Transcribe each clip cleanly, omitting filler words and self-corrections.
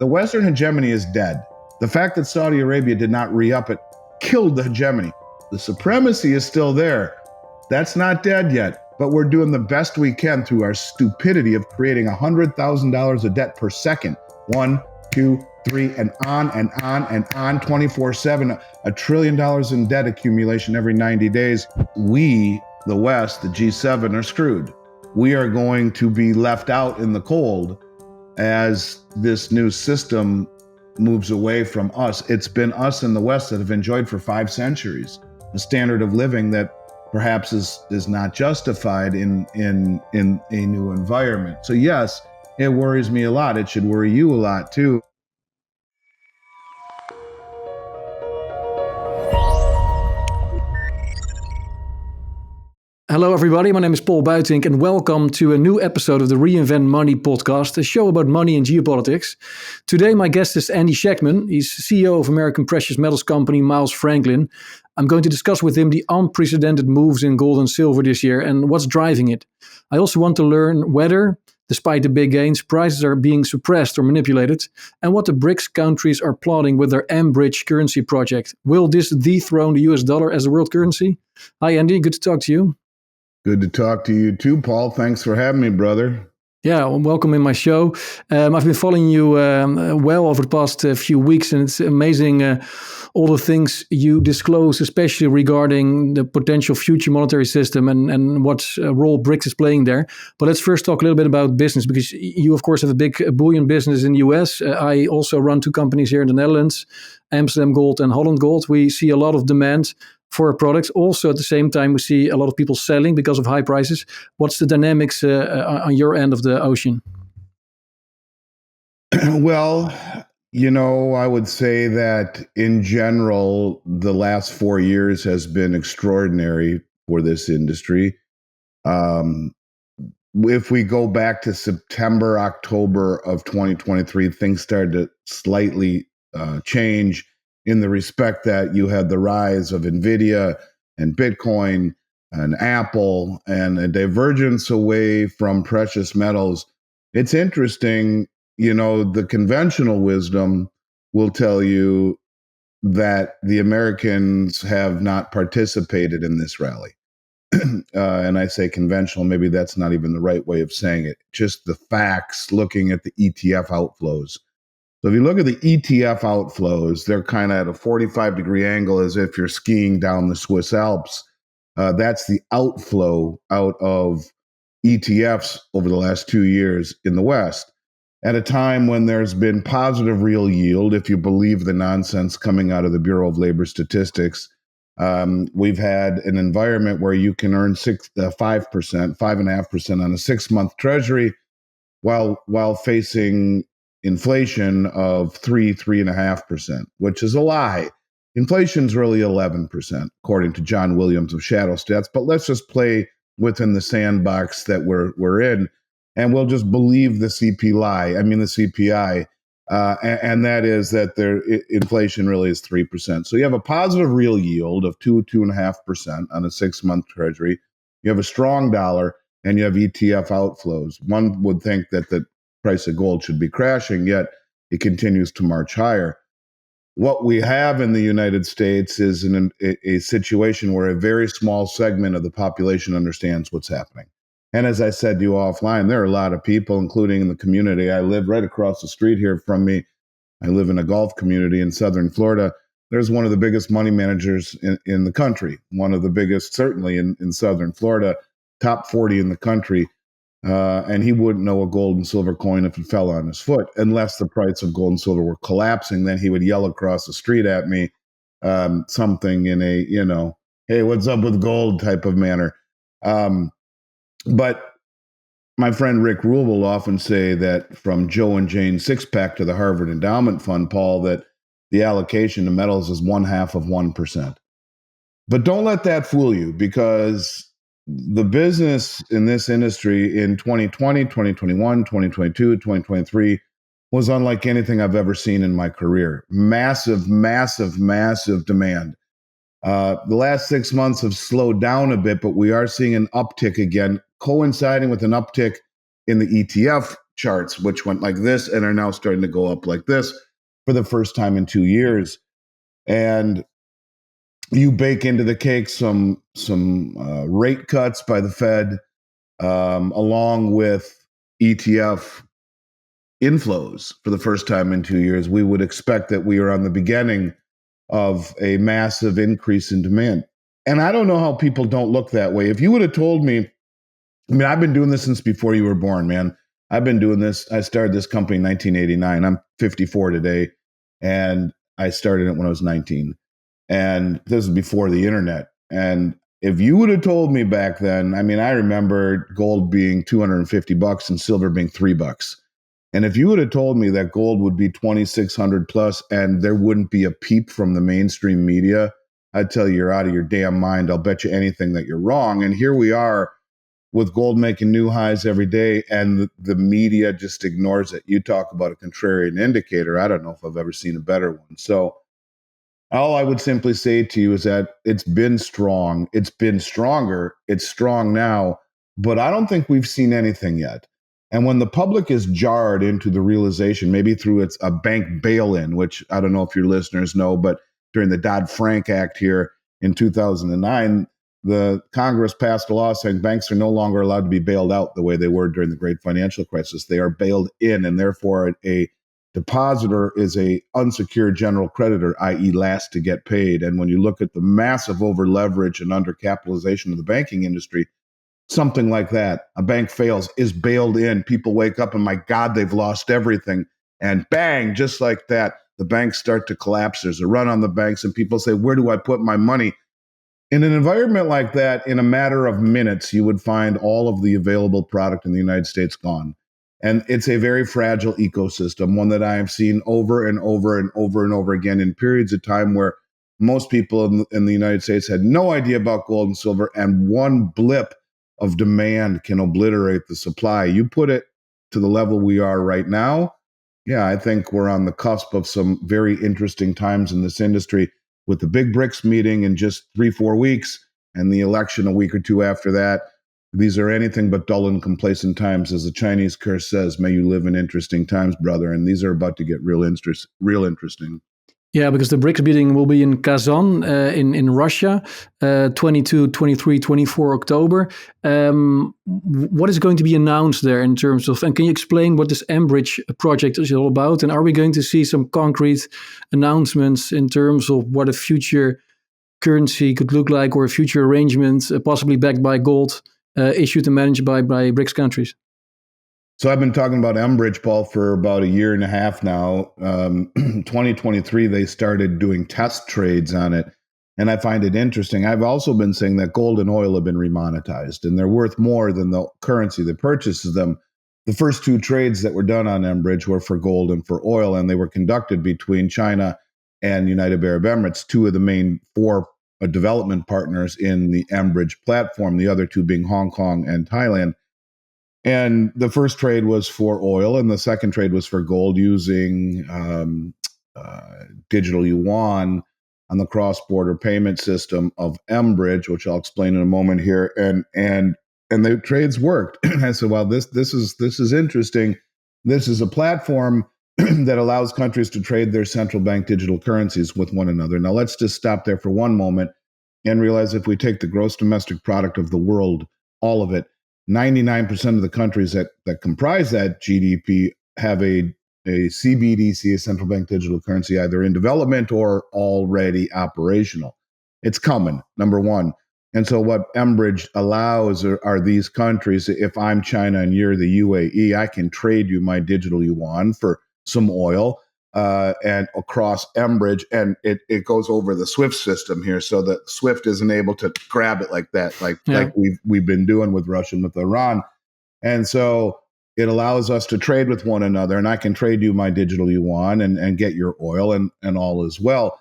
The Western hegemony is dead. The fact that Saudi Arabia did not re-up it killed the hegemony. The supremacy is still there. That's not dead yet, but we're doing the best we can through our stupidity of creating $100,000 of debt per second. 1, 2, 3, and on and on and on, 24/7, $1 trillion in debt accumulation every 90 days. We, the West, the G7, are screwed. We are going to be left out in the cold as this new system moves away from us. It's been us in the West that have enjoyed for 5 centuries a standard of living that perhaps is not justified in a new environment. So yes, it worries me a lot. It should worry you a lot too. Hello everybody, my name is Paul Buitink and welcome to a new episode of the Reinvent Money podcast, a show about money and geopolitics. Today my guest is Andy Schectman. He's CEO of American precious metals company Miles Franklin. I'm going to discuss with him the unprecedented moves in gold and silver this year and what's driving it. I also want to learn whether, despite the big gains, prices are being suppressed or manipulated, and what the BRICS countries are plotting with their mBridge currency project. Will this dethrone the US dollar as a world currency? Hi Andy, good to talk to you. Good to talk to you too, Paul. Thanks for having me, brother. Yeah, welcome in my show. I've been following you well over the past few weeks, and it's amazing all the things you disclose, especially regarding the potential future monetary system and what role BRICS is playing there. But let's first talk a little bit about business, because you, of course, have a big bullion business in the US. I also run 2 companies here in the Netherlands, Amsterdam Gold and Holland Gold. We see a lot of demand for products. Also, at the same time, we see a lot of people selling because of high prices. What's the dynamics on your end of the ocean? Well, I would say that in general, the last 4 years has been extraordinary for this industry. If we go back to September, October of 2023, things started to slightly change in the respect that you had the rise of NVIDIA and Bitcoin and Apple and a divergence away from precious metals. It's interesting, the conventional wisdom will tell you that the Americans have not participated in this rally. And I say conventional, maybe that's not even the right way of saying it. Just the facts, looking at the ETF outflows. So if you look at the ETF outflows, they're kind of at a 45-degree angle as if you're skiing down the Swiss Alps. That's the outflow out of ETFs over the last 2 years in the West, at a time when there's been positive real yield, if you believe the nonsense coming out of the Bureau of Labor Statistics. We've had an environment where you can earn 5%, 5.5% on a 6-month treasury while facing inflation of 3.5%, which is a lie. Inflation's really 11%, according to John Williams of Shadow Stats. But let's just play within the sandbox that we're in, and we'll just believe the CPI, and that is that inflation really is 3%. So you have a positive real yield of 2.5% on a 6-month treasury. You have a strong dollar, and you have ETF outflows. One would think that the price of gold should be crashing, yet it continues to march higher. What we have in the United States is a situation where a very small segment of the population understands what's happening. And as I said to you offline, there are a lot of people, including in the community. I live right across the street here from me. I live in a Gulf community in southern Florida. There's one of the biggest money managers in the country, one of the biggest certainly in southern Florida, top 40 in the country. And he wouldn't know a gold and silver coin if it fell on his foot, unless the price of gold and silver were collapsing. Then he would yell across the street at me something in a, hey, what's up with gold type of manner. But my friend Rick Rule will often say that from Joe and Jane Six-Pack to the Harvard Endowment Fund, Paul, that the allocation to metals is 0.5%. But don't let that fool you, because the business in this industry in 2020, 2021, 2022, 2023 was unlike anything I've ever seen in my career. Massive, massive, massive demand. The last 6 months have slowed down a bit, but we are seeing an uptick again, coinciding with an uptick in the ETF charts, which went like this and are now starting to go up like this for the first time in 2 years. And you bake into the cake some rate cuts by the Fed, along with ETF inflows for the first time in 2 years. We would expect that we are on the beginning of a massive increase in demand. And I don't know how people don't look that way. If you would have told me, I mean, I've been doing this since before you were born, man. I've been doing this. I started this company in 1989. I'm 54 today, and I started it when I was 19. And this is before the internet. And if you would have told me back then, I mean, I remember gold being $250 and silver being $3. And if you would have told me that gold would be 2,600 plus and there wouldn't be a peep from the mainstream media, I'd tell you you're out of your damn mind. I'll bet you anything that you're wrong. And here we are with gold making new highs every day, and the media just ignores it. You talk about a contrarian indicator. I don't know if I've ever seen a better one. So all I would simply say to you is that it's been strong. It's been stronger. It's strong now, but I don't think we've seen anything yet. And when the public is jarred into the realization, maybe through a bank bail-in, which I don't know if your listeners know, but during the Dodd-Frank Act here in 2009, the Congress passed a law saying banks are no longer allowed to be bailed out the way they were during the great financial crisis. They are bailed in, and therefore a depositor is a unsecured general creditor, i.e. last to get paid. And when you look at the massive over leverage and undercapitalization of the banking industry, something like that, a bank fails, is bailed in. People wake up and, my God, they've lost everything. And bang, just like that, the banks start to collapse. There's a run on the banks, and people say, where do I put my money? In an environment like that, in a matter of minutes, you would find all of the available product in the United States gone. And it's a very fragile ecosystem, one that I have seen over and over and over and over again in periods of time where most people in the United States had no idea about gold and silver, and one blip of demand can obliterate the supply. You put it to the level we are right now, yeah, I think we're on the cusp of some very interesting times in this industry, with the big BRICS meeting in just 3-4 weeks and the election a week or two after that. These are anything but dull and complacent times. As the Chinese curse says, may you live in interesting times, brother. And these are about to get real interesting. Yeah, because the BRICS meeting will be in Kazan in Russia, 22, 23, 24 October. What is going to be announced there in terms of, and can you explain what this mBridge project is all about? And are we going to see some concrete announcements in terms of what a future currency could look like, or a future arrangement, possibly backed by gold, issued and managed by BRICS countries? So I've been talking about mBridge, Paul, for about a year and a half now. 2023, they started doing test trades on it, and I find it interesting. I've also been saying that gold and oil have been remonetized, and they're worth more than the currency that purchases them. The first two trades that were done on mBridge were for gold and for oil, and they were conducted between China and United Arab Emirates, two of the main four development partners in the mBridge platform, the other two being Hong Kong and Thailand. And the first trade was for oil, and the second trade was for gold, using digital yuan on the cross-border payment system of mBridge, which I'll explain in a moment here. And the trades worked. I said, well, this is interesting. This is a platform that allows countries to trade their central bank digital currencies with one another. Now, let's just stop there for one moment and realize, if we take the gross domestic product of the world, all of it, 99% of the countries that comprise that GDP have a CBDC, a central bank digital currency, either in development or already operational. It's coming, number one. And so what mBridge allows are these countries, if I'm China and you're the UAE, I can trade you my digital yuan for some oil, and across mBridge, and it goes over the SWIFT system here, so that SWIFT isn't able to grab it like that, like we've been doing with Russia and with Iran. And so it allows us to trade with one another, and I can trade you my digital yuan and get your oil, and all as well.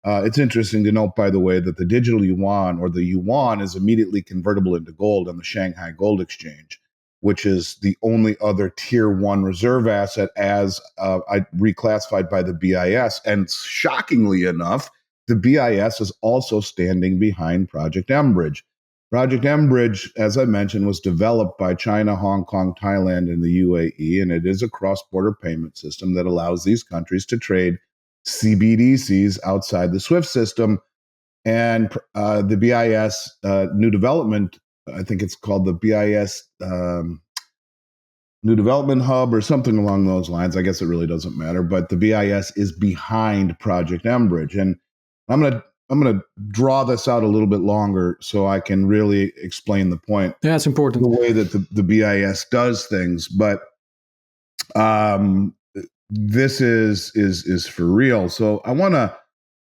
It's interesting to note, by the way, that the digital yuan, or the yuan, is immediately convertible into gold on the Shanghai Gold Exchange, which is the only other tier one reserve asset as reclassified by the BIS. And shockingly enough, the BIS is also standing behind Project mBridge. Project mBridge, as I mentioned, was developed by China, Hong Kong, Thailand, and the UAE, and it is a cross-border payment system that allows these countries to trade CBDCs outside the SWIFT system. And the BIS new development, I think it's called the BIS New Development Hub or something along those lines. I guess it really doesn't matter, but the BIS is behind Project mBridge, and I'm gonna draw this out a little bit longer so I can really explain the point. Yeah, it's important. The way that the BIS does things, but this is for real. So I want to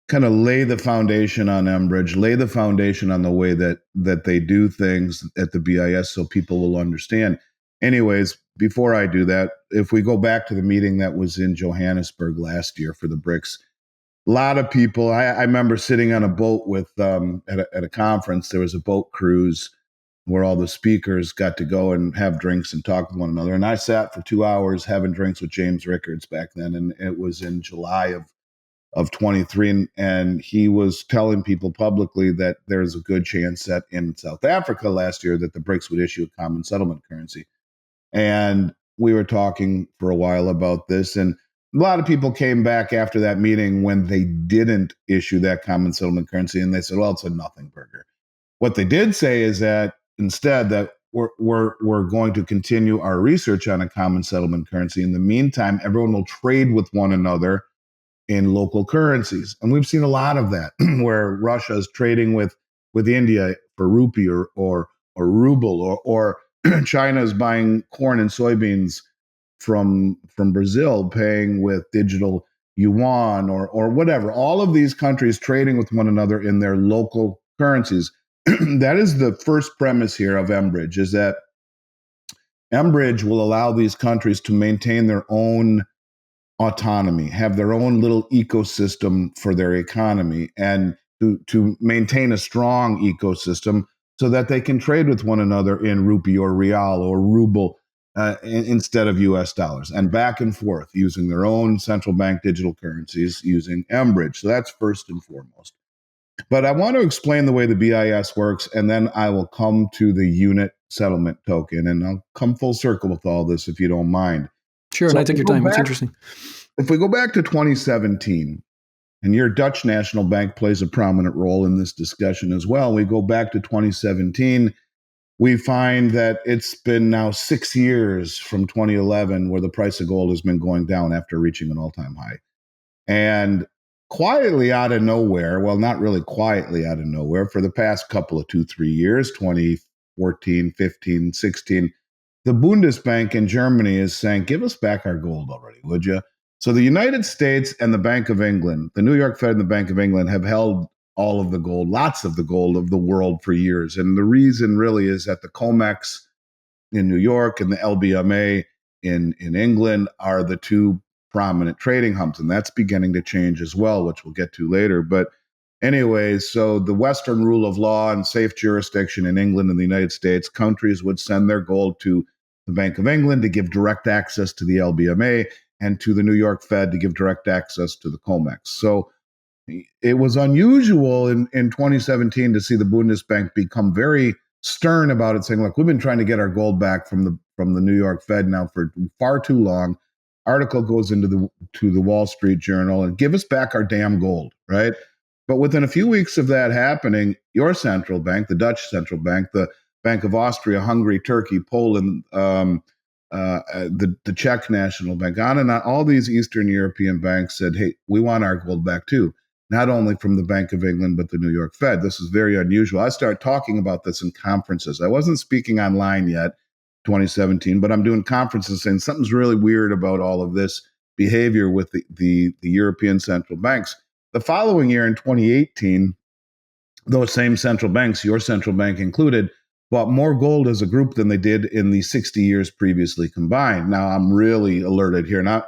kind of lay the foundation on mBridge, lay the foundation on the way that they do things at the BIS so people will understand. Anyways, before I do that, if we go back to the meeting that was in Johannesburg last year for the BRICS, a lot of people, I remember sitting on a boat with, at a conference, there was a boat cruise where all the speakers got to go and have drinks and talk with one another. And I sat for 2 hours having drinks with James Rickards back then. And it was in July of 23. And he was telling people publicly that there's a good chance that in South Africa last year that the BRICS would issue a common settlement currency. And we were talking for a while about this. And a lot of people came back after that meeting when they didn't issue that common settlement currency. And they said, well, it's a nothing burger. What they did say is that instead that we're going to continue our research on a common settlement currency. In the meantime, everyone will trade with one another in local currencies. And we've seen a lot of that where Russia is trading with India for rupee or ruble, or China is buying corn and soybeans from Brazil, paying with digital yuan or whatever. All of these countries trading with one another in their local currencies. That is the first premise here of mBridge, is that mBridge will allow these countries to maintain their own autonomy, have their own little ecosystem for their economy, and to maintain a strong ecosystem so that they can trade with one another in rupee or real or ruble instead of US dollars, and back and forth using their own central bank digital currencies using mBridge. So that's first and foremost. But I want to explain the way the BIS works, and then I will come to the unit settlement token, and I'll come full circle with all this if you don't mind. Sure, So and I take your time. It's interesting. If we go back to 2017, and your Dutch National Bank plays a prominent role in this discussion as well, we go back to 2017, we find that it's been now 6 years from 2011 where the price of gold has been going down after reaching an all-time high. And quietly out of nowhere, well, not really quietly out of nowhere, for the past couple of 2-3 years, 2014, 15, 16, the Bundesbank in Germany is saying, give us back our gold already, would you? So the United States and the Bank of England, the New York Fed and the Bank of England, have held all of the gold, lots of the gold of the world for years. And the reason really is that the COMEX in New York and the LBMA in England are the two prominent trading hubs, and that's beginning to change as well, which we'll get to later. But anyways, so the Western rule of law and safe jurisdiction in England and the United States, countries would send their gold to the Bank of England to give direct access to the LBMA, and to the New York Fed to give direct access to the COMEX. So it was unusual in 2017 to see the Bundesbank become very stern about it, saying, look, we've been trying to get our gold back from the New York Fed now for far too long. Article goes into the Wall Street Journal and give us back our damn gold, right? But within a few weeks of that happening, your central bank, the Dutch central bank, the Bank of Austria, Hungary, Turkey, Poland, the Czech National Bank, on and on, all these Eastern European banks said, hey, we want our gold back too. Not only from the Bank of England, but the New York Fed. This is very unusual. I started talking about this in conferences. I wasn't speaking online yet, 2017, but I'm doing conferences saying something's really weird about all of this behavior with the European central banks. The following year in 2018, those same central banks, your central bank included, bought more gold as a group than they did in the 60 years previously combined. Now, I'm really alerted here. Now,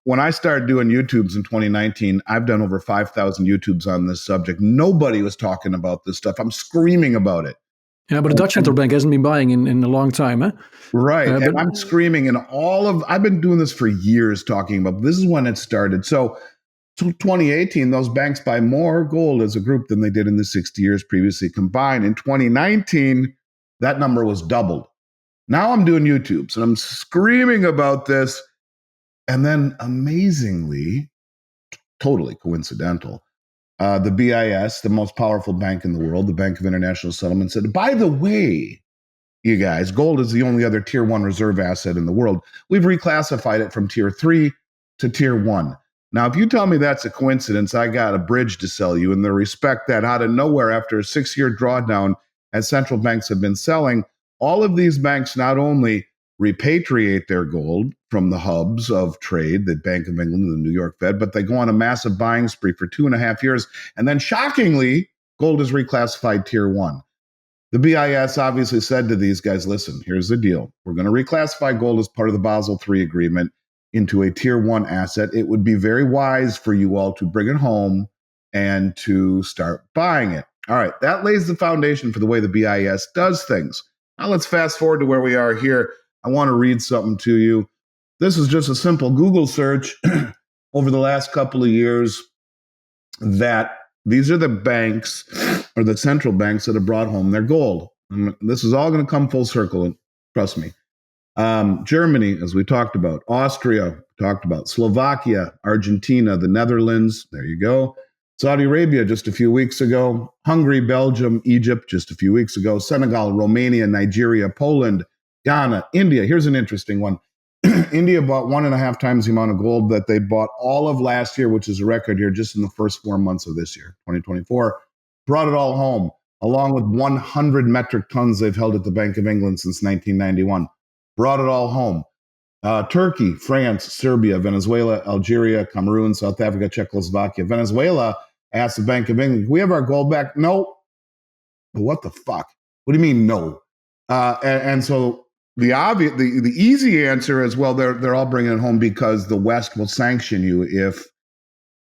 when I started doing YouTubes in 2019, I've done over 5,000 YouTubes on this subject. Nobody was talking about this stuff. I'm screaming about it. Yeah, but the Dutch central bank hasn't been buying in a long time, huh? Right. And I'm screaming, and I've been doing this for years, talking about this is when it started. So 2018, those banks buy more gold as a group than they did in the 60 years previously combined. In 2019, that number was doubled. Now I'm doing YouTubes and I'm screaming about this. And then amazingly, totally coincidental, the BIS, the most powerful bank in the world, the Bank of International Settlement, said, by the way, you guys, gold is the only other tier 1 reserve asset in the world. We've reclassified it from tier 3 to tier 1. Now, if you tell me that's a coincidence, I got a bridge to sell you in the respect that out of nowhere, after a 6-year drawdown, as central banks have been selling, all of these banks not only repatriate their gold from the hubs of trade, the Bank of England and the New York Fed, but they go on a massive buying spree for 2.5 years. And then shockingly, gold is reclassified tier 1. The BIS obviously said to these guys, listen, here's the deal. We're going to reclassify gold as part of the Basel III agreement into a tier 1 asset. It would be very wise for you all to bring it home and to start buying it. All right, that lays the foundation for the way the BIS does things. Now let's fast forward to where we are here. I want to read something to you. This is just a simple Google search over the last couple of years that these are the banks or the central banks that have brought home their gold. And this is all going to come full circle, trust me. Germany, as we talked about, Austria, talked about, Slovakia, Argentina, the Netherlands, there you go. Saudi Arabia just a few weeks ago, Hungary, Belgium, Egypt just a few weeks ago, Senegal, Romania, Nigeria, Poland, Ghana, India. Here's an interesting one. India bought 1.5 times the amount of gold that they bought all of last year, which is a record here just in the first 4 months of this year, 2024. Brought it all home, along with 100 metric tons they've held at the Bank of England since 1991. Brought it all home. Turkey, France, Serbia, Venezuela, Algeria, Cameroon, South Africa, Czechoslovakia. Venezuela asked the Bank of England, can we have our gold back? No. But what the fuck? What do you mean no? And so the easy answer is, well, they're all bringing it home because the West will sanction you if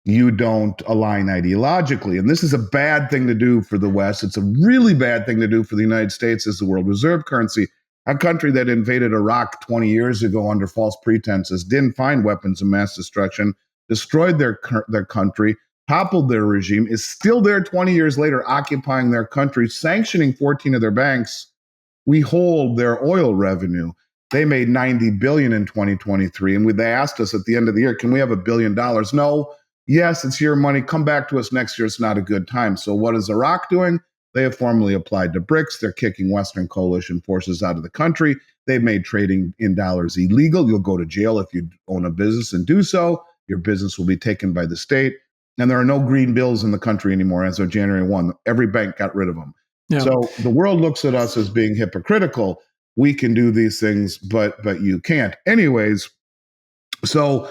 you don't align ideologically. And this is a bad thing to do for the West. It's a really bad thing to do for the United States as the world reserve currency, a country that invaded Iraq 20 years ago under false pretenses, didn't find weapons of mass destruction, destroyed their country, toppled their regime, is still there 20 years later, occupying their country, sanctioning 14 of their banks. We hold their oil revenue. They made $90 billion in 2023. And they asked us at the end of the year, can we have $1 billion? No. Yes, it's your money. Come back to us next year. It's not a good time. So what is Iraq doing? They have formally applied to BRICS. They're kicking Western coalition forces out of the country. They've made trading in dollars illegal. You'll go to jail if you own a business and do so. Your business will be taken by the state. And there are no green bills in the country anymore as of January 1. Every bank got rid of them. Yeah. So the world looks at us as being hypocritical. We can do these things, but you can't. Anyways, so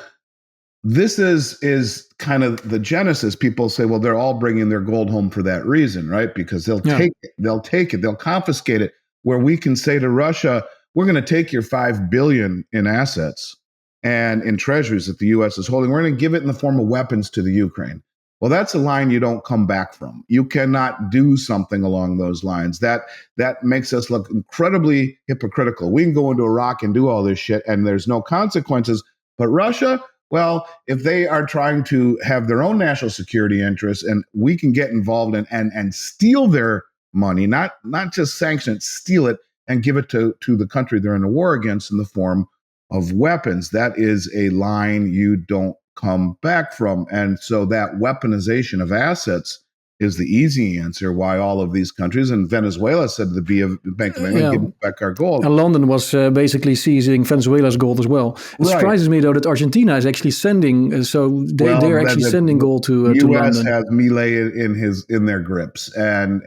this is kind of the genesis. People say, well, they're all bringing their gold home for that reason, right? Because they'll take it, they'll confiscate it. Where we can say to Russia, we're going to take your $5 billion in assets and in treasuries that the U.S. is holding. We're going to give it in the form of weapons to the Ukraine. Well, that's a line you don't come back from. You cannot do something along those lines. That makes us look incredibly hypocritical. We can go into Iraq and do all this shit, and there's no consequences. But Russia, well, if they are trying to have their own national security interests, and we can get involved and steal their money, not just sanction it, steal it, and give it to the country they're in a war against in the form of weapons. That is a line you don't come back from. And so that weaponization of assets is the easy answer why all of these countries, and Venezuela said to the Bank of England, give us back our gold. And London was basically seizing Venezuela's gold as well. It surprises me, though, that Argentina is actually sending, they're actually sending gold to London. The U.S. has Milei in their grips, and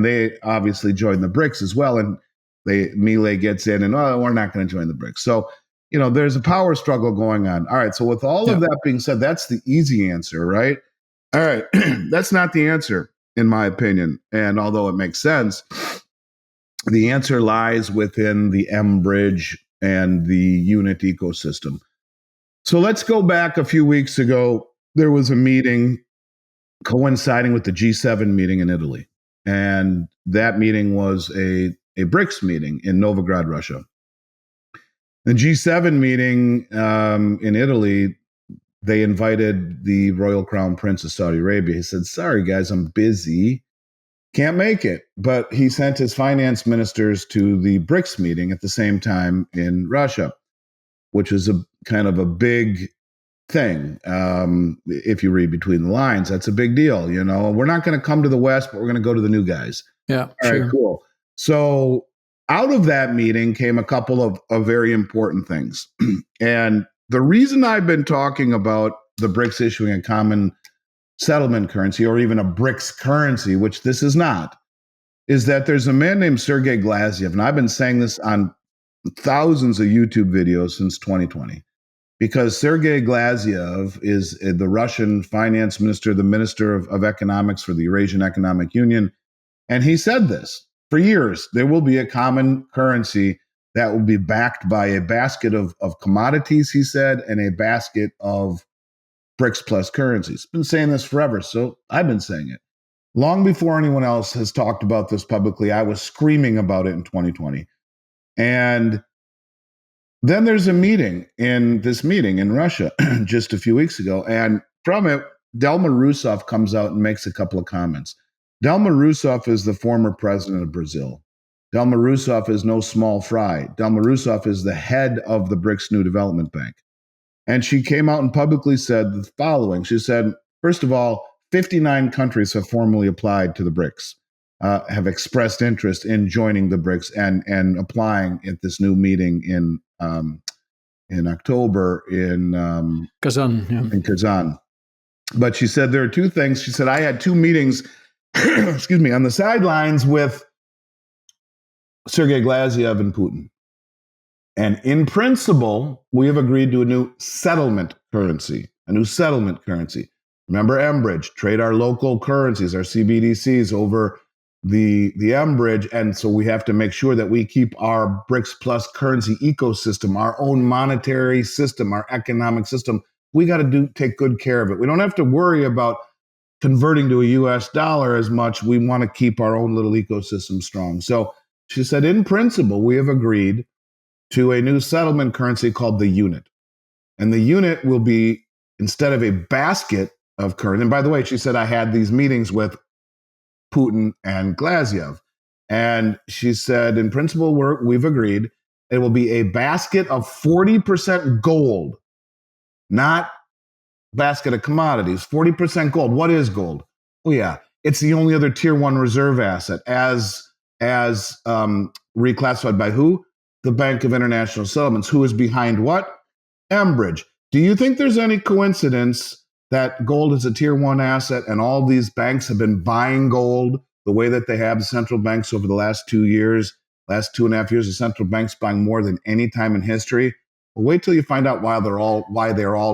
they obviously joined the BRICS as well, and Milei gets in, and we're not going to join the BRICS. So, there's a power struggle going on. All right, so with all of that being said, that's the easy answer, right? All right, that's not the answer, in my opinion. And although it makes sense, the answer lies within the mBridge and the unit ecosystem. So let's go back a few weeks ago. There was a meeting coinciding with the G7 meeting in Italy. And that meeting was a BRICS meeting in Novograd, Russia. The G7 meeting in Italy, they invited the Royal Crown Prince of Saudi Arabia. He said, sorry, guys, I'm busy. Can't make it. But he sent his finance ministers to the BRICS meeting at the same time in Russia, which is a kind of a big thing. If you read between the lines, that's a big deal. You know, we're not going to come to the West, but we're going to go to the new guys. Yeah. All right, cool. So out of that meeting came a couple of very important things. And the reason I've been talking about the BRICS issuing a common settlement currency or even a BRICS currency, which this is not, is that there's a man named Sergei Glaziev. And I've been saying this on thousands of YouTube videos since 2020. Because Sergei Glaziev is the Russian finance minister, the minister of economics for the Eurasian Economic Union. And he said this for years, there will be a common currency that will be backed by a basket of commodities, he said, and a basket of BRICS plus currencies. Been saying this forever, so I've been saying it. Long before anyone else has talked about this publicly, I was screaming about it in 2020. And then there's a meeting in Russia just a few weeks ago. And from it, Dilma Rousseff comes out and makes a couple of comments. Dilma Rousseff is the former president of Brazil. Dilma Rousseff is no small fry. Dilma Rousseff is the head of the BRICS New Development Bank. And she came out and publicly said the following. She said, first of all, 59 countries have formally applied to the BRICS. Have expressed interest in joining the BRICS and applying at this new meeting in October in Kazan. Yeah. In Kazan. But she said there are two things. She said, I had two meetings, excuse me, on the sidelines with Sergei Glaziev and Putin. And in principle, we have agreed to a new settlement currency. Remember mBridge, trade our local currencies, our CBDCs over the mBridge. And so we have to make sure that we keep our BRICS plus currency ecosystem, our own monetary system, our economic system. We got to take good care of it. We don't have to worry about converting to a US dollar as much. We want to keep our own little ecosystem strong. So she said, in principle, we have agreed to a new settlement currency called the unit. And the unit will be, instead of a basket of currency, and by the way, she said, I had these meetings with Putin and Glaziev. And she said, in principle, we've agreed it will be a basket of 40% gold, not basket of commodities, 40% gold. What is gold? Oh, yeah. It's the only other tier one reserve asset as reclassified by who? The Bank of International Settlements. Who is behind what? mBridge. Do you think there's any coincidence that gold is a tier one asset and all these banks have been buying gold the way that they have, the central banks over the last 2 years, last 2.5 years, the central banks buying more than any time in history? Well, wait till you find out why they're all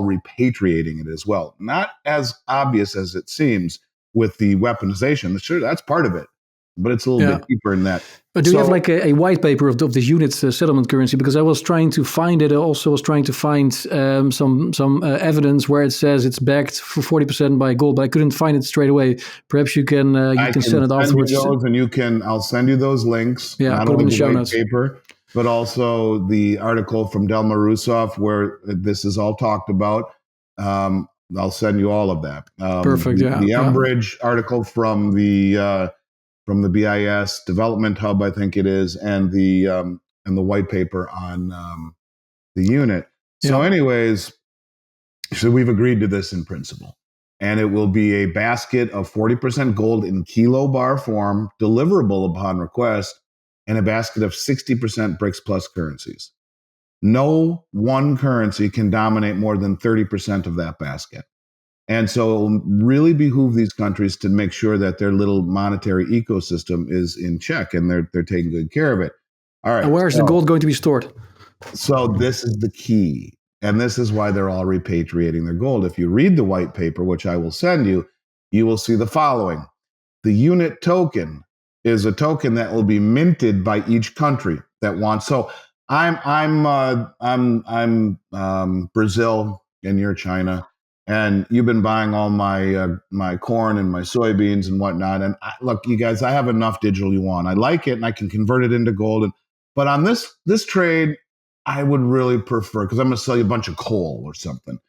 repatriating it as well. Not as obvious as it seems with the weaponization. Sure, that's part of it, but it's a little bit deeper than that. But do you have like a white paper of this unit settlement currency? Because I was trying to find it. I also was trying to find some evidence where it says it's backed for 40% by gold, but I couldn't find it straight away. Perhaps you can send it afterwards. I'll send you those links. Yeah, not put them only in the show notes. Paper, but also the article from Dilma Rousseff where this is all talked about. I'll send you all of that. Perfect. The mBridge article from the BIS Development Hub, I think it is, and the white paper on the unit. So, anyways, so we've agreed to this in principle, and it will be a basket of 40% gold in kilobar form, deliverable upon request, and a basket of 60% BRICS plus currencies. No one currency can dominate more than 30% of that basket. And so it will really behoove these countries to make sure that their little monetary ecosystem is in check and they're taking good care of it. All right. And where is the gold going to be stored? So this is the key. And this is why they're all repatriating their gold. If you read the white paper, which I will send you, you will see the following. The unit token is a token that will be minted by each country that wants. So I'm Brazil and you're China. And you've been buying all my corn and my soybeans and whatnot. And look, you guys, I have enough digital yuan. I like it, and I can convert it into gold. But on this trade, I would really prefer, because I'm going to sell you a bunch of coal or something.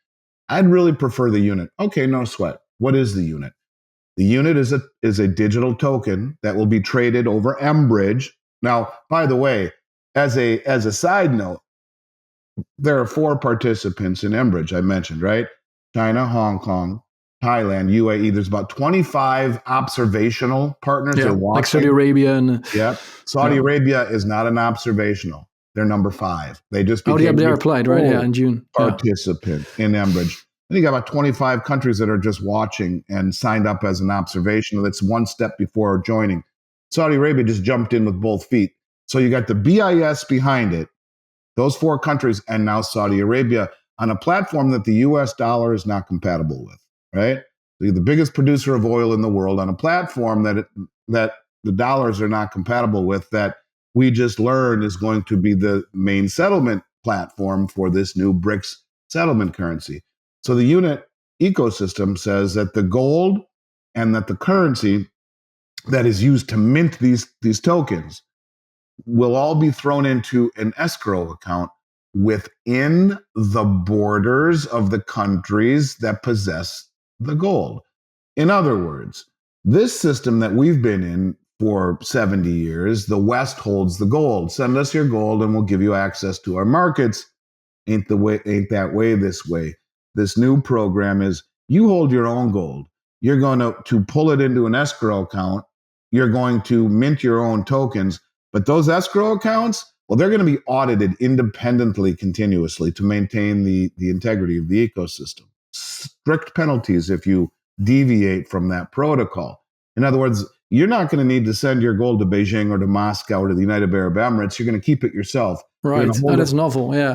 I'd really prefer the unit. Okay, no sweat. What is the unit? The unit is a digital token that will be traded over mBridge. Now, by the way, as a side note, there are 4 participants in mBridge I mentioned, right? China, Hong Kong, Thailand, UAE. There's about 25 observational partners that are watching. Like Saudi Arabia and Saudi Arabia is not an observational. They're number 5. They just became they applied, right? Yeah, in June. Participant in mBridge. And you got about 25 countries that are just watching and signed up as an observational. That's one step before joining. Saudi Arabia just jumped in with both feet. So you got the BIS behind it, those 4 countries, and now Saudi Arabia on a platform that the US dollar is not compatible with, right? They're the biggest producer of oil in the world on a platform that the dollars are not compatible with, that we just learned is going to be the main settlement platform for this new BRICS settlement currency. So the unit ecosystem says that the gold and that the currency that is used to mint these tokens will all be thrown into an escrow account within the borders of the countries that possess the gold. In other words, this system that we've been in for 70 years, the West holds the gold. Send us your gold and we'll give you access to our markets. Ain't that way this way. This new program is you hold your own gold. You're going to pull it into an escrow account. You're going to mint your own tokens. But those escrow accounts, well, they're going to be audited independently, continuously to maintain the integrity of the ecosystem. Strict penalties if you deviate from that protocol. In other words, you're not going to need to send your gold to Beijing or to Moscow or to the United Arab Emirates. You're going to keep it yourself. Right. That's novel. Yeah.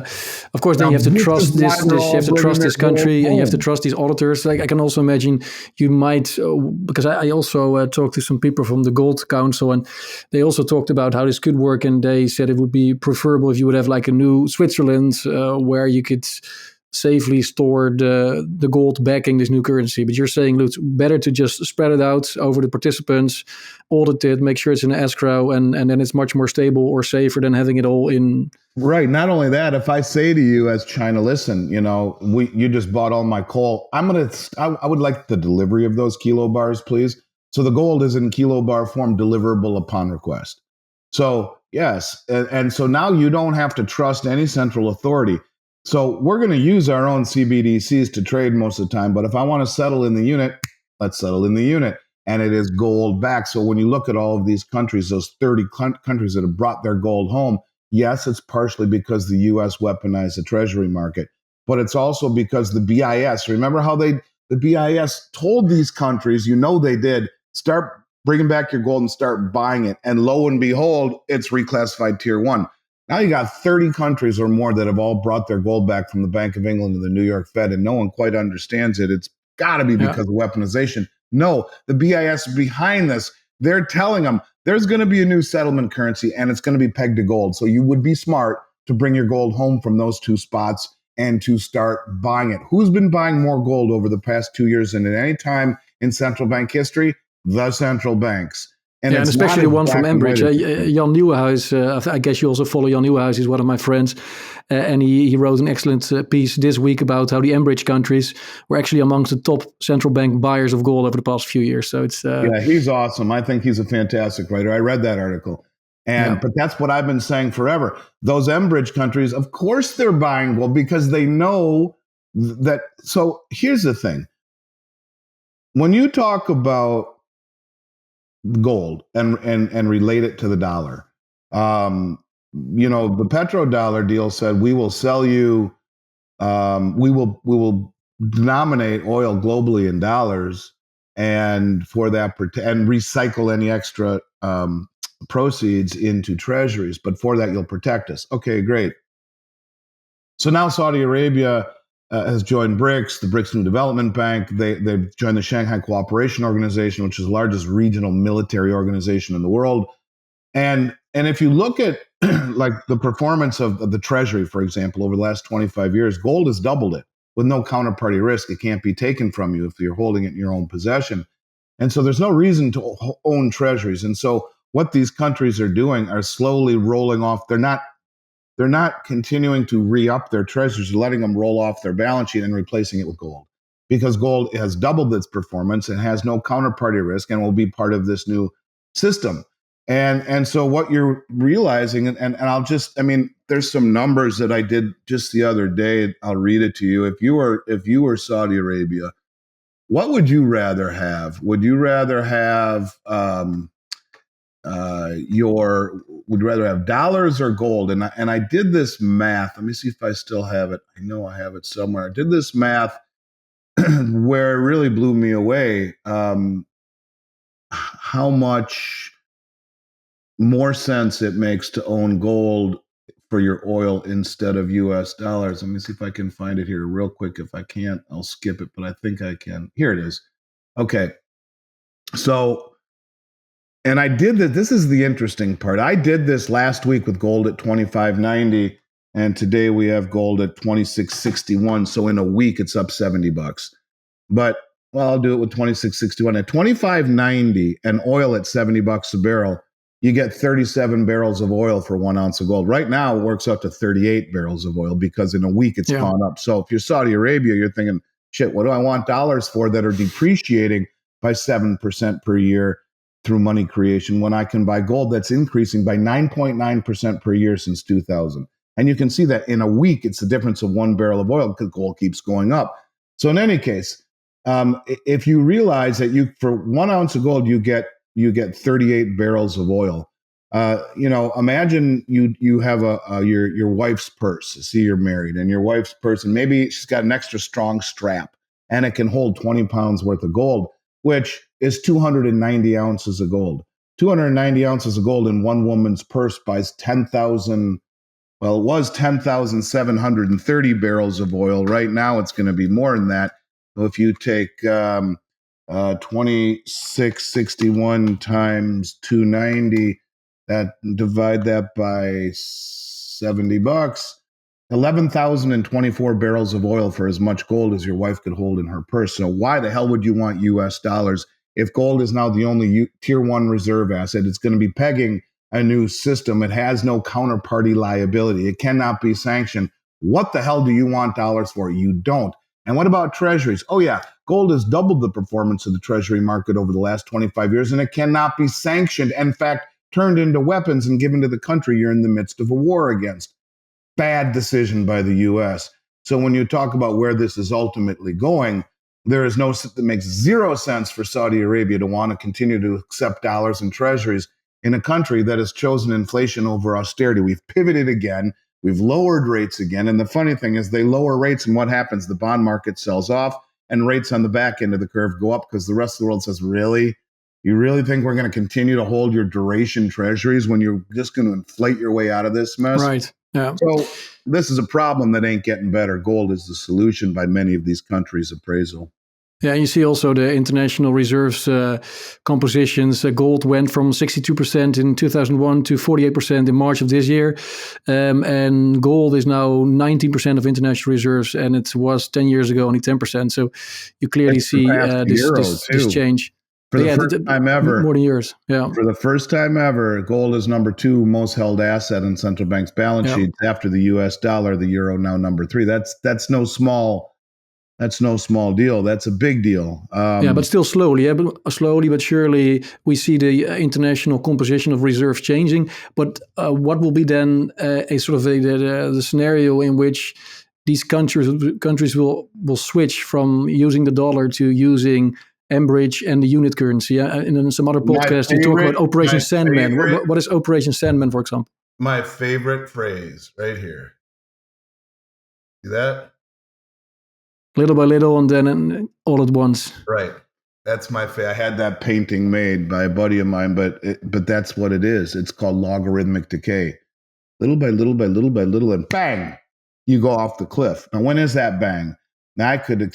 Of course, then you have to trust this you have to trust this country and you have to trust these auditors. Like I can also imagine you might, because I also talked to some people from the Gold Council and they also talked about how this could work. And they said it would be preferable if you would have like a new Switzerland where you could safely store the gold backing this new currency. But you're saying, look, better to just spread it out over the participants, audit it, make sure it's in escrow, and then it's much more stable or safer than having it all in. Right. Not only that, if I say to you as China, listen, you just bought all my coal. I would like the delivery of those kilobars, please. So the gold is in kilobar form, deliverable upon request. So yes. And so now you don't have to trust any central authority. So we're going to use our own CBDCs to trade most of the time. But if I want to settle in the unit, let's settle in the unit. And it is gold backed. So when you look at all of these countries, those 30 countries that have brought their gold home, yes, it's partially because the U.S. weaponized the treasury market, but it's also because the BIS, remember how the BIS told these countries, they did, start bringing back your gold and start buying it. And lo and behold, it's reclassified tier 1. Now you got 30 countries or more that have all brought their gold back from the Bank of England to the New York Fed, and no one quite understands it. It's got to be because of weaponization. No, the BIS behind this, they're telling them there's going to be a new settlement currency and it's going to be pegged to gold. So you would be smart to bring your gold home from those 2 spots and to start buying it. Who's been buying more gold over the past 2 years than at any time in central bank history? The central banks. And especially the one from mBridge. Jan Nieuwenhuis, I guess you also follow Jan Nieuwenhuis, he's one of my friends. And he wrote an excellent piece this week about how the mBridge countries were actually amongst the top central bank buyers of gold over the past few years. So it's he's awesome. I think he's a fantastic writer. I read that article. But that's what I've been saying forever. Those mBridge countries, of course they're buying gold because they know that. So here's the thing. When you talk about gold and relate it to the dollar. The petrodollar deal said we will sell you, we will denominate oil globally in dollars, and for that and recycle any extra proceeds into treasuries. But for that, you'll protect us. Okay, great. So now Saudi Arabia has joined BRICS, the BRICS New Development Bank. They've joined the Shanghai Cooperation Organization, which is the largest regional military organization in the world. And if you look at like the performance of the Treasury, for example, over the last 25 years, gold has doubled it with no counterparty risk. It can't be taken from you if you're holding it in your own possession. And so there's no reason to own treasuries. And so what these countries are doing are slowly rolling off. They're not they're not continuing to re-up their treasuries, letting them roll off their balance sheet and replacing it with gold, because gold has doubled its performance and has no counterparty risk and will be part of this new system. And so what you're realizing, and I'll just, I mean, there's some numbers that I did just the other day. I'll read it to you. If you were Saudi Arabia, what would you rather have? Would you rather have would you rather have dollars or gold? And I did this math. Let me see if I still have it. I know I have it somewhere. I did this math where it really blew me away. How much more sense it makes to own gold for your oil instead of US dollars. Let me see if I can find it here real quick. If I can't, I'll skip it, but I think I can. Here it is. Okay. So, and I did that. This is the interesting part. I did this last week with gold at 25.90, and today we have gold at 26.61. So in a week, it's up $70. But well, I'll do it with 26.61 at 25.90 and oil at $70 a barrel. You get 37 barrels of oil for 1 ounce of gold. Right now, it works out to 38 barrels of oil because in a week it's gone up. So if you're Saudi Arabia, you're thinking, shit, what do I want dollars for that are depreciating by 7% per year through money creation when I can buy gold that's increasing by 9.9% per year since 2000? And you can see that in a week, it's the difference of 1 barrel of oil because gold keeps going up. So in any case, if you realize that for 1 ounce of gold, you get 38 barrels of oil. Imagine you have your wife's purse. See, you're married, and your wife's purse, and maybe she's got an extra strong strap, and it can hold 20 pounds worth of gold, which is 290 ounces of gold. 290 ounces of gold in one woman's purse buys 10,000. Well, it was 10,730 barrels of oil. Right now, it's going to be more than that. So if you take 2661 times 290, divide that by $70, 11,024 barrels of oil for as much gold as your wife could hold in her purse. So why the hell would you want US dollars if gold is now the only tier 1 reserve asset? It's going to be pegging a new system. It has no counterparty liability. It cannot be sanctioned. What the hell do you want dollars for? You don't. And what about treasuries? Oh yeah, gold has doubled the performance of the treasury market over the last 25 years, and it cannot be sanctioned. In fact, turned into weapons and given to the country you're in the midst of a war against. Bad decision by the U.S. So when you talk about where this is ultimately going, it makes zero sense for Saudi Arabia to want to continue to accept dollars and treasuries in a country that has chosen inflation over austerity. We've pivoted again. We've lowered rates again. And the funny thing is they lower rates, and what happens? The bond market sells off and rates on the back end of the curve go up because the rest of the world says, really? You really think we're going to continue to hold your duration treasuries when you're just going to inflate your way out of this mess? Right. Yeah. So this is a problem that ain't getting better. Gold is the solution by many of these countries' appraisal. Yeah, and you see also the international reserves compositions. Gold went from 62% in 2001 to 48% in March of this year. And gold is now 19% of international reserves, and it was 10 years ago only 10%. So you clearly see this change. For the first time ever. More than years, yeah. For the first time ever, gold is number 2 most held asset in central banks' balance sheets after the U.S. dollar, the euro now number 3. That's no small deal. That's a big deal. But still slowly. Yeah, but slowly but surely, we see the international composition of reserves changing. But what will be then a sort of the scenario in which these countries will switch from using the dollar to using mBridge and the unit currency? And in some other podcast, you talk about Operation Sandman. What is Operation Sandman, for example? My favorite phrase right here. See that? Little by little, and then all at once. Right. That's my I had that painting made by a buddy of mine, but that's what it is. It's called logarithmic decay. Little by little by little by little, and bang, you go off the cliff. Now, when is that bang? Now, I could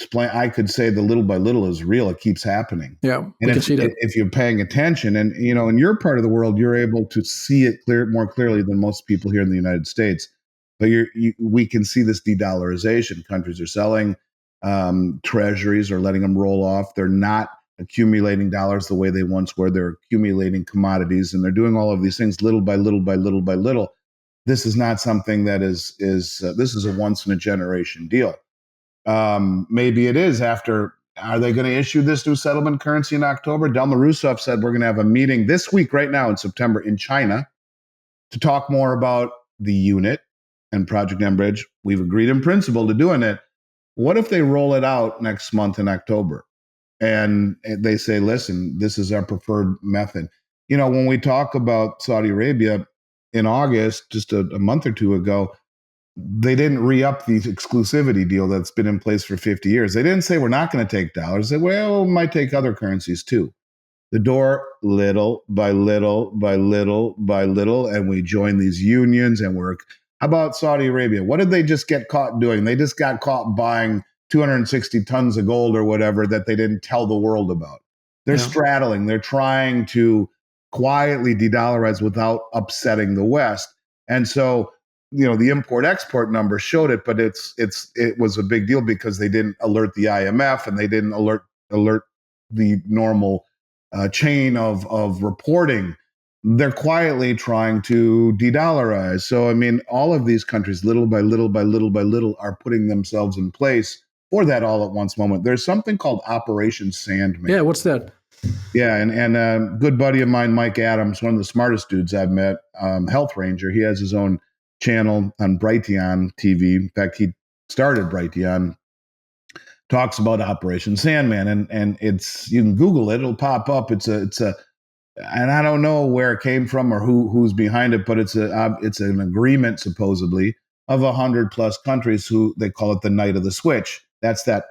say the little by little is real. It keeps happening. Yeah, and can see that. If you're paying attention, and in your part of the world, you're able to see it more clearly than most people here in the United States. But we can see this de-dollarization. Countries are selling treasuries, or letting them roll off. They're not accumulating dollars the way they once were. They're accumulating commodities, and they're doing all of these things little by little by little by little. this is not something that is this is a once in a generation deal. Maybe it is after. Are they going to issue this new settlement currency in October? Dilma Rousseff said we're going to have a meeting this week, right now in September, in China, to talk more about the unit and Project mBridge. We've agreed in principle to doing it. What if they roll it out next month in October? And they say, listen, this is our preferred method. You know, when we talk about Saudi Arabia in August, just a month or two ago, they didn't re-up the exclusivity deal that's been in place for 50 years. They didn't say we're not going to take dollars. They said, well, we might take other currencies too. The door, little by little by little by little, and we join these unions and work. How about Saudi Arabia? What did they just get caught doing? They just got caught buying 260 tons of gold or whatever that they didn't tell the world about. They're straddling. They're trying to quietly de-dollarize without upsetting the West. And so, you know, the import-export number showed it, but it was a big deal because they didn't alert the IMF and they didn't alert the normal chain of reporting. They're quietly trying to de-dollarize. So, I mean, all of these countries, little by little by little by little, are putting themselves in place for that all-at-once moment. There's something called Operation Sandman. Yeah, what's that? Yeah, and a good buddy of mine, Mike Adams, one of the smartest dudes I've met, Health Ranger. He has his own channel on Brighteon TV. In fact, he started Brighteon. Talks about Operation Sandman, and it's, you can Google it; it'll pop up. It's a, and I don't know where it came from or who's behind it, but it's an agreement supposedly of 100+ countries who they call it the night of the switch. That's that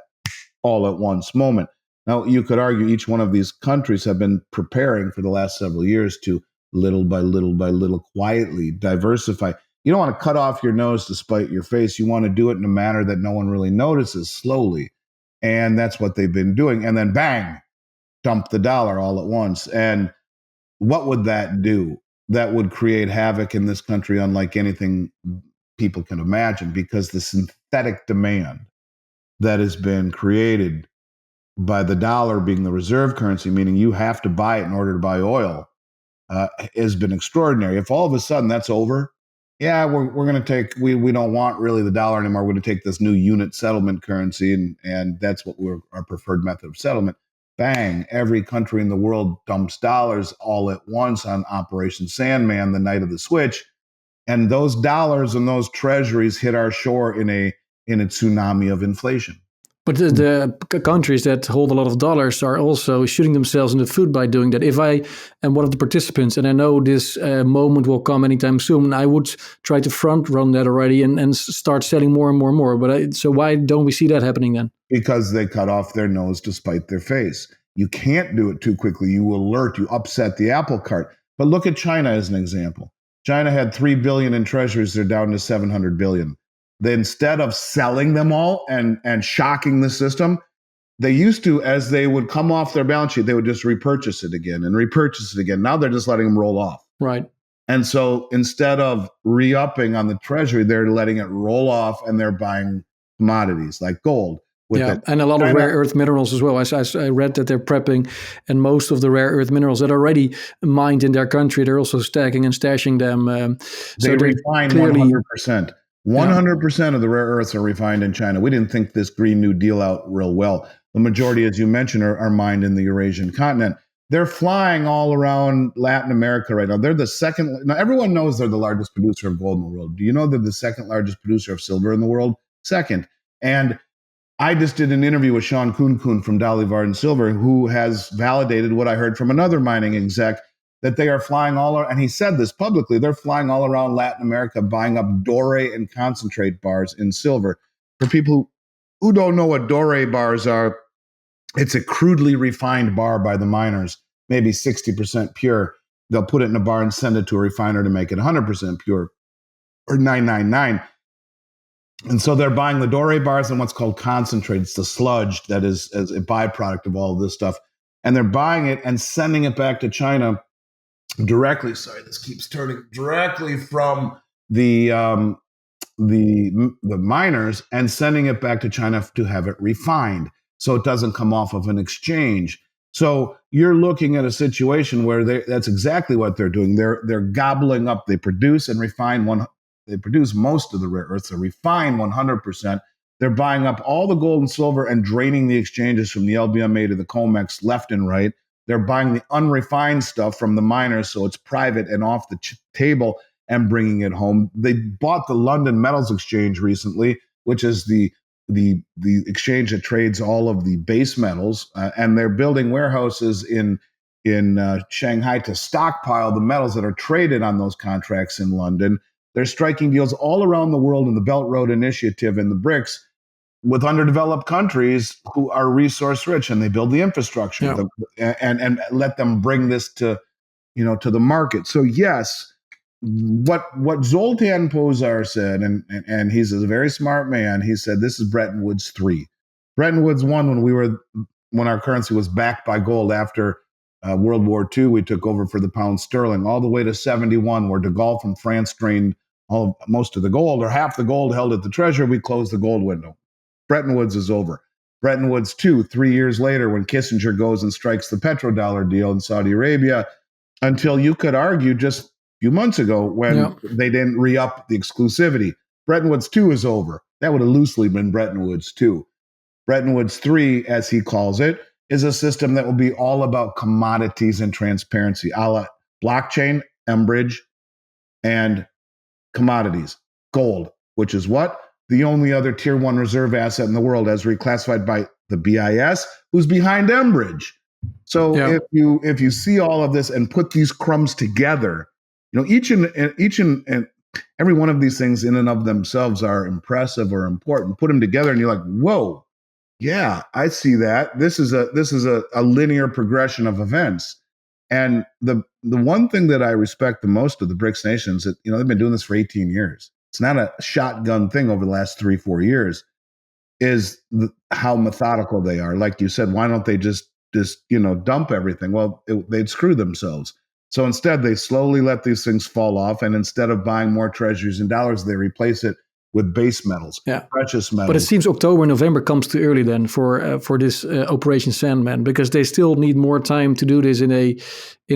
all at once moment. Now, you could argue each one of these countries have been preparing for the last several years to little by little by little quietly diversify. You don't want to cut off your nose to spite your face. You want to do it in a manner that no one really notices, slowly. And that's what they've been doing. And then bang, dump the dollar all at once. And what would that do? That would create havoc in this country unlike anything people can imagine, because the synthetic demand that has been created by the dollar being the reserve currency, meaning you have to buy it in order to buy oil, has been extraordinary. If all of a sudden that's over, yeah, we're going to take, we don't want really the dollar anymore. We're going to take this new unit settlement currency, and that's what our preferred method of settlement. Bang, every country in the world dumps dollars all at once on Operation Sandman, the night of the switch. And those dollars and those treasuries hit our shore in a tsunami of inflation. But the countries that hold a lot of dollars are also shooting themselves in the foot by doing that. If I am one of the participants and I know this moment will come anytime soon, I would try to front run that already and start selling more and more and more. But so why don't we see that happening then? Because they cut off their nose to spite their face. You can't do it too quickly. You alert, you upset the apple cart. But look at China as an example. China had $3 billion in treasuries. They're down to $700 billion. Instead of selling them all and shocking the system, they used to, as they would come off their balance sheet, they would just repurchase it again and repurchase it again. Now they're just letting them roll off. Right. And so instead of re-upping on the treasury, they're letting it roll off, and they're buying commodities like gold. And a lot of rare earth minerals as well. I read that they're prepping, and most of the rare earth minerals that are already mined in their country, they're also stacking and stashing them. They refine 100%. 100% of the rare earths are refined in China. We didn't think this Green New Deal out real well. The majority, as you mentioned, are mined in the Eurasian continent. They're flying all around Latin America right now. They're the second. Now, everyone knows they're the largest producer of gold in the world. Do you know they're the second largest producer of silver in the world? Second. And I just did an interview with Sean Kuhn from Dolly Varden Silver, who has validated what I heard from another mining exec, that they are flying all around, and he said this publicly, they're flying all around Latin America, buying up doré and concentrate bars in silver. For people who don't know what doré bars are, it's a crudely refined bar by the miners, maybe 60% pure. They'll put it in a bar and send it to a refiner to make it 100% pure, or 999. And so they're buying the doré bars and what's called concentrate. It's the sludge that is as a byproduct of all of this stuff. And they're buying it and sending it back to China directly. Sorry, this keeps turning directly from the miners, and sending it back to China to have it refined, so it doesn't come off of an exchange. So you're looking at a situation where that's exactly what they're doing. They're gobbling up. They produce and refine they produce most of the rare earths. They refine 100%. They're buying up all the gold and silver and draining the exchanges from the LBMA to the COMEX left and right. They're buying the unrefined stuff from the miners, so it's private and off the table, and bringing it home. They bought the London Metals Exchange recently, which is the exchange that trades all of the base metals, and they're building warehouses in Shanghai to stockpile the metals that are traded on those contracts in London. They're striking deals all around the world in the Belt Road Initiative and the BRICS with underdeveloped countries who are resource rich, and they build the infrastructure and let them bring this to the market. So yes, what Zoltan Pozsar said, and he's a very smart man. He said this is Bretton Woods 3. Bretton Woods 1, when our currency was backed by gold after World War II, we took over for the pound sterling, all the way to 71, where de Gaulle from France drained most of the gold, or half the gold held at the treasury. We closed the gold window. Bretton Woods is over. Bretton Woods 2, 3 years later, when Kissinger goes and strikes the petrodollar deal in Saudi Arabia, until you could argue just a few months ago when they didn't re-up the exclusivity. Bretton Woods 2 is over. That would have loosely been Bretton Woods 2. Bretton Woods 3, as he calls it, is a system that will be all about commodities and transparency, a la blockchain, mBridge, and commodities. Gold, which is what? The only other tier 1 reserve asset in the world, as reclassified by the BIS, who's behind mBridge. So if you see all of this and put these crumbs together, each and every one of these things in and of themselves are impressive or important. Put them together and you're like, whoa, yeah, I see that. This is a linear progression of events. And the one thing that I respect the most of the BRICS nations, that they've been doing this for 18 years. It's not a shotgun thing over the last 3-4 years. Is how methodical they are. Like you said, why don't they just dump everything? Well, they'd screw themselves. So instead, they slowly let these things fall off, and instead of buying more treasuries in dollars, they replace it with base metals, precious metals. But it seems October, November comes too early then for this Operation Sandman, because they still need more time to do this in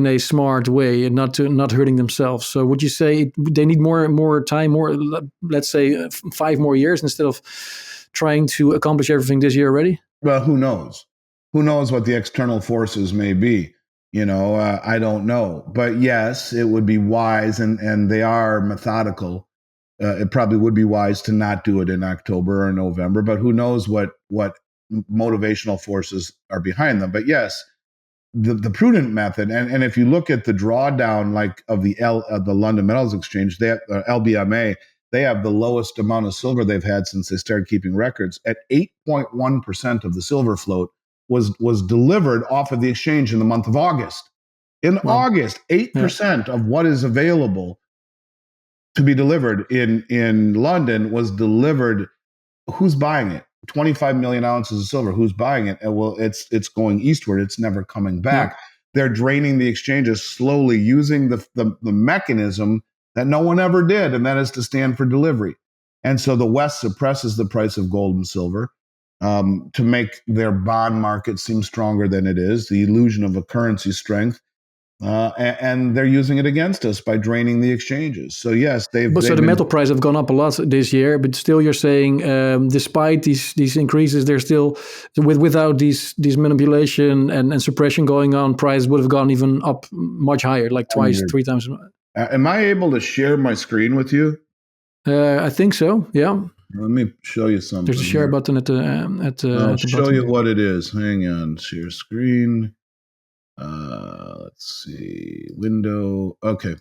a smart way and not hurting themselves. So would you say they need more time, let's say 5 more years, instead of trying to accomplish everything this year already? Well, who knows? Who knows what the external forces may be? I don't know. But yes, it would be wise, and they are methodical. It probably would be wise to not do it in October or November, but who knows what motivational forces are behind them. But yes, the prudent method, and if you look at the drawdown of the London Metals Exchange, they have, LBMA, they have the lowest amount of silver they've had since they started keeping records. At 8.1% of the silver float was delivered off of the exchange in the month of August. In August, 8% of what is available to be delivered in London was delivered. Who's buying it? 25 million ounces of silver. Who's buying it? Well, it's going eastward. It's never coming back. They're draining the exchanges slowly, using the mechanism that no one ever did, and that is to stand for delivery. And so the West suppresses the price of gold and silver to make their bond market seem stronger than it is, the illusion of a currency strength. And they're using it against us by draining the exchanges. So yes, So the metal price have gone up a lot this year, but still, you're saying despite these increases, they're still without these manipulation and suppression going on, price would have gone even up much higher, like twice, 3 times. Am I able to share my screen with you? I think so. Yeah. Let me show you something. There's a share button at the I'll show you what it is. Hang on, share screen. Let's see, window. Okay.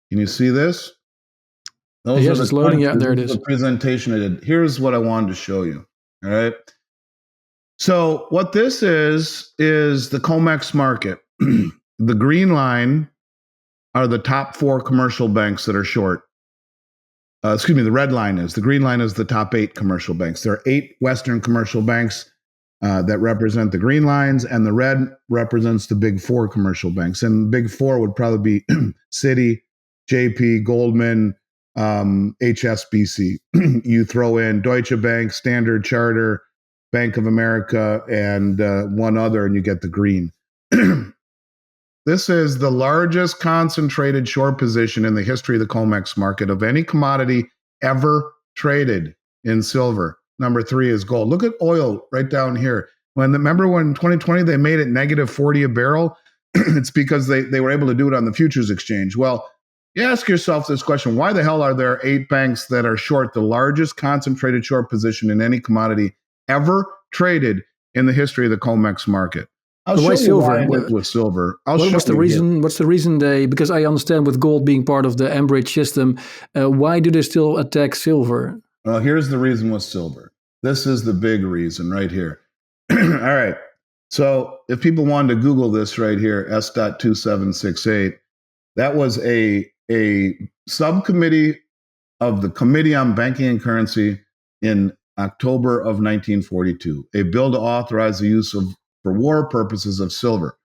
Can you see this? Yes, it's loading. Yeah, there it is. The presentation I did. Here's what I wanted to show you. All right. So what this is the COMEX market. The green line are the top 4 commercial banks that are short. The red line is. The green line is the top 8 commercial banks. There are 8 Western commercial banks that represent the green lines, and the red represents the big 4 commercial banks. And big 4 would probably be Citi, JP, Goldman, HSBC. You throw in Deutsche Bank, Standard Charter, Bank of America, and one other, and you get the green. This is the largest concentrated short position in the history of the COMEX market of any commodity ever traded in silver. Number 3 is gold. Look at oil right down here. Remember when in 2020 they made it negative 40 a barrel? It's because they were able to do it on the futures exchange. Well, you ask yourself this question: why the hell are there 8 banks that are short the largest concentrated short position in any commodity ever traded in the history of the COMEX market? I'll show you why it is with silver. What's the reason? What's the reason they? Because I understand with gold being part of the mBridge system, why do they still attack silver? Well, here's the reason with silver. This is the big reason right here. All right. So if people wanted to Google this right here, S.2768, that was a subcommittee of the Committee on Banking and Currency in October of 1942, a bill to authorize the use of, for war purposes, of silver.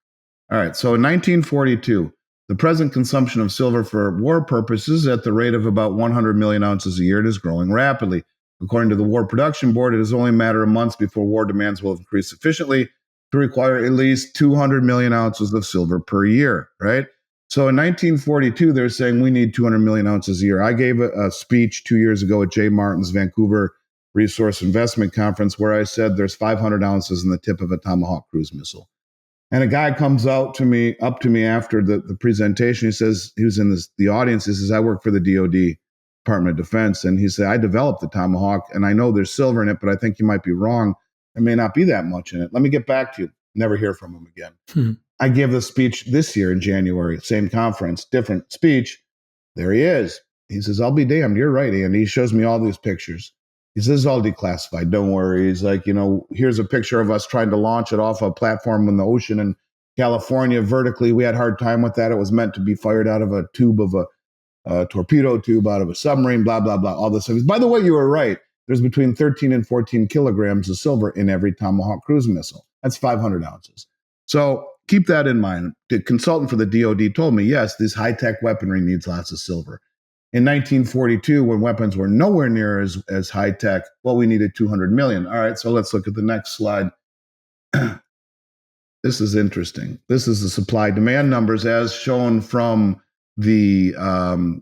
All right. So in 1942, the present consumption of silver for war purposes at the rate of about 100 million ounces a year. It is growing rapidly. According to the War Production Board, it is only a matter of months before war demands will increase sufficiently to require at least 200 million ounces of silver per year, right? So in 1942, they're saying we need 200 million ounces a year. I gave a speech 2 years ago at Jay Martin's Vancouver Resource Investment Conference where I said there's 500 ounces in the tip of a Tomahawk cruise missile. And a guy comes up to me after the presentation. He says, he was in the audience. He says, I work for the DOD, Department of Defense. And he said, I developed the Tomahawk, and I know there's silver in it, but I think you might be wrong. There may not be that much in it. Let me get back to you. Never hear from him again. I gave the speech this year in January, same conference, different speech. There he is. He says, I'll be damned. You're right, Andy. He shows me all these pictures. He says, it's all declassified. Don't worry. He's like, here's a picture of us trying to launch it off a platform in the ocean in California vertically. We had a hard time with that. It was meant to be fired out of a tube of a torpedo tube out of a submarine, blah, blah, blah, all this stuff. By the way, you were right. There's between 13 and 14 kilograms of silver in every Tomahawk cruise missile. That's 500 ounces. So keep that in mind. The consultant for the DOD told me, yes, this high-tech weaponry needs lots of silver. In 1942, when weapons were nowhere near as high-tech, well, we needed 200 million. All right, so let's look at the next slide. This is interesting. This is the supply-demand numbers as shown from the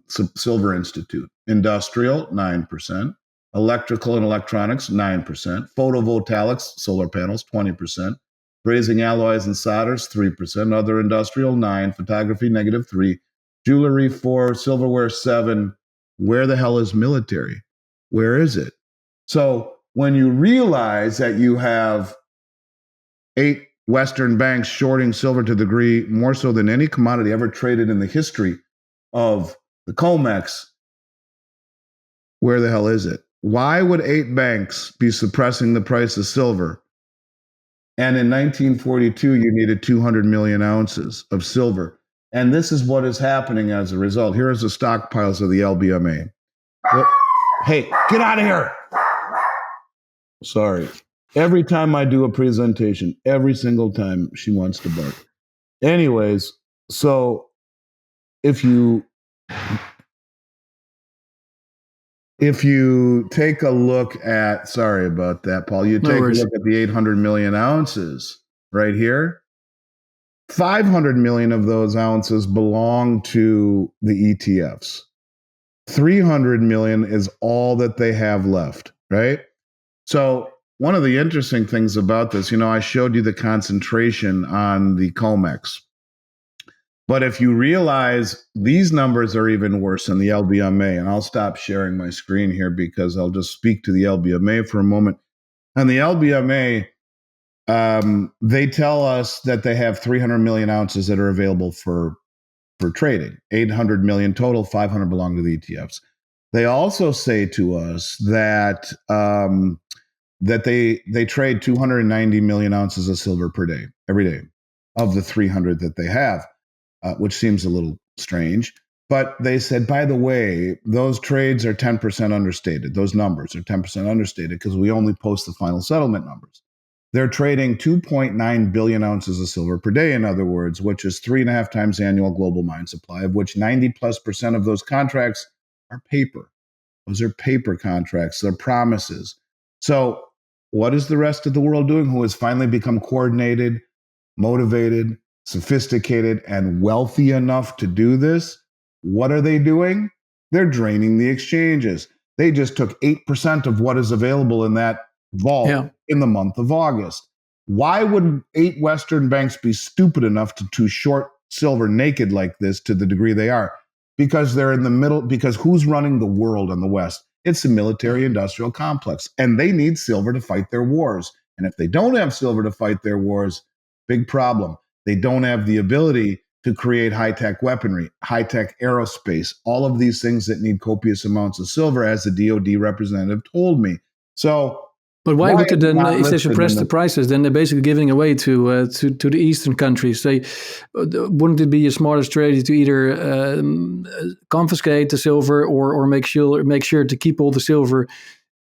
Silver Institute. Industrial, 9%. Electrical and electronics, 9%. Photovoltaics, solar panels, 20%. Brazing alloys and solders, 3%. Other industrial, 9%. Photography, negative 3%. Jewelry, 4%. Silverware, 7%. Where the hell is military? Where is it? So when you realize that you have 8 Western banks shorting silver to the degree more so than any commodity ever traded in the history of the COMEX, where the hell is it? Why would 8 banks be suppressing the price of silver? And in 1942, you needed 200 million ounces of silver. And this is what is happening as a result. Here is the stockpiles of the LBMA. Hey, get out of here. Sorry. Every time I do a presentation, every single time she wants to bark. Anyways, so if you take a look at, sorry about that, Paul, you take a look at the 800 million ounces right here. 500 million of those ounces belong to the ETFs. 300 million is all that they have left, right? So one of the interesting things about this, I showed you the concentration on the COMEX. But if you realize these numbers are even worse than the LBMA, and I'll stop sharing my screen here because I'll just speak to the LBMA for a moment. And the LBMA, they tell us that they have 300 million ounces that are available for trading, 800 million total, 500 belong to the ETFs. They also say to us that that they trade 290 million ounces of silver per day, every day, of the 300 that they have, which seems a little strange. But they said, by the way, those trades are 10% understated. Those numbers are 10% understated because we only post the final settlement numbers. They're trading 2.9 billion ounces of silver per day, in other words, which is 3.5 times annual global mine supply, of which 90+% of those contracts are paper. Those are paper contracts. They're promises. So what is the rest of the world doing who has finally become coordinated, motivated, sophisticated and wealthy enough to do this, what are they doing? They're draining the exchanges. They just took 8% of what is available in that vault in the month of August. Why would 8 Western banks be stupid enough to short silver naked like this to the degree they are? Because they're in the middle, because who's running the world in the West? It's the military industrial complex, and they need silver to fight their wars. And if they don't have silver to fight their wars, big problem. They don't have the ability to create high-tech weaponry, high-tech aerospace, all of these things that need copious amounts of silver, as the DoD representative told me. So, but why would they then, if they suppress the prices, then they're basically giving away to the Eastern countries? They wouldn't it be a smarter strategy to either confiscate the silver or make sure to keep all the silver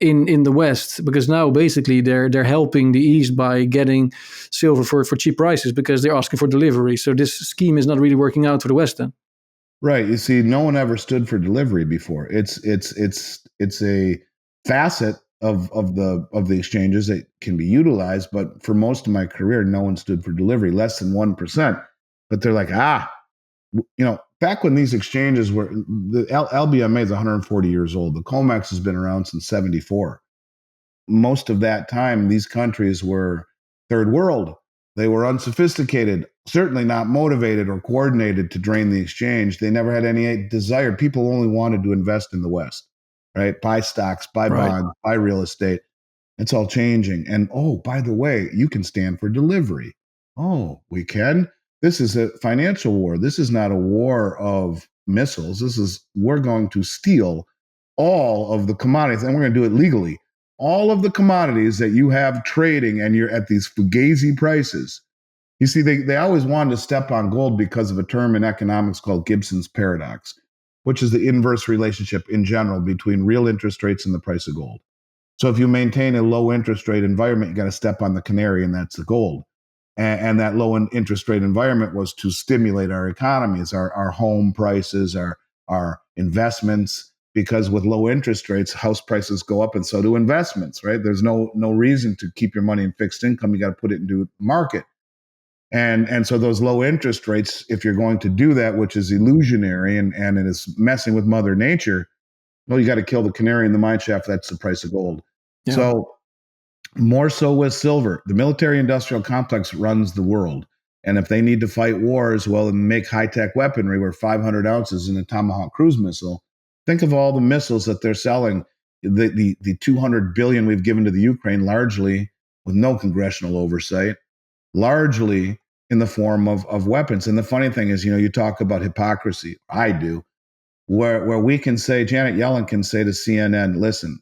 in the West, because now basically they're helping the East by getting silver for cheap prices because they're asking for delivery. So this scheme is not really working out for the West then. Right. You see, no one ever stood for delivery before. It's a facet of the exchanges that can be utilized, but for most of my career, no one stood for delivery, less than 1%. But they're like, back when these exchanges were, the LBMA is 140 years old. The COMEX has been around since 74. Most of that time, these countries were third world. They were unsophisticated, certainly not motivated or coordinated to drain the exchange. They never had any desire. People only wanted to invest in the West, right? Buy stocks, buy bonds, buy real estate. It's all changing. And oh, by the way, you can stand for delivery. Oh, we can? This is a financial war. This is not a war of missiles. We're going to steal all of the commodities, and we're going to do it legally. All of the commodities that you have trading and you're at these fugazi prices. You see, they always wanted to step on gold because of a term in economics called Gibson's paradox, which is the inverse relationship in general between real interest rates and the price of gold. So if you maintain a low interest rate environment, you got to step on the canary, and that's the gold. And that low interest rate environment was to stimulate our economies, our home prices, our investments, because with low interest rates, house prices go up and so do investments, right? There's no reason to keep your money in fixed income. You got to put it into market. And so those low interest rates, if you're going to do that, which is illusionary and it is messing with Mother Nature, well, you got to kill the canary in the mine shaft. That's the price of gold. Yeah. So more so with silver, the military industrial complex runs the world. And if they need to fight wars, well, and make high-tech weaponry where 500 ounces in a Tomahawk cruise missile, think of all the missiles that they're selling, the 200 billion we've given to the Ukraine, largely with no congressional oversight, largely in the form of weapons. And the funny thing is, you talk about hypocrisy. I do. Where we can say, Janet Yellen can say to CNN, listen,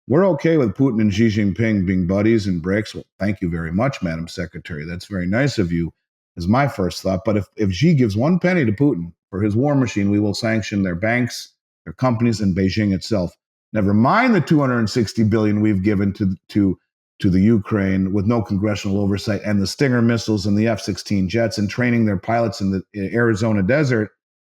we're okay with Putin and Xi Jinping being buddies and BRICS. Well, thank you very much, Madam Secretary. That's very nice of you, is my first thought. But if Xi gives one penny to Putin for his war machine, we will sanction their banks, their companies, and Beijing itself. Never mind the 260 billion we've given to the Ukraine with no congressional oversight, and the Stinger missiles and the F-16 jets and training their pilots in the Arizona desert.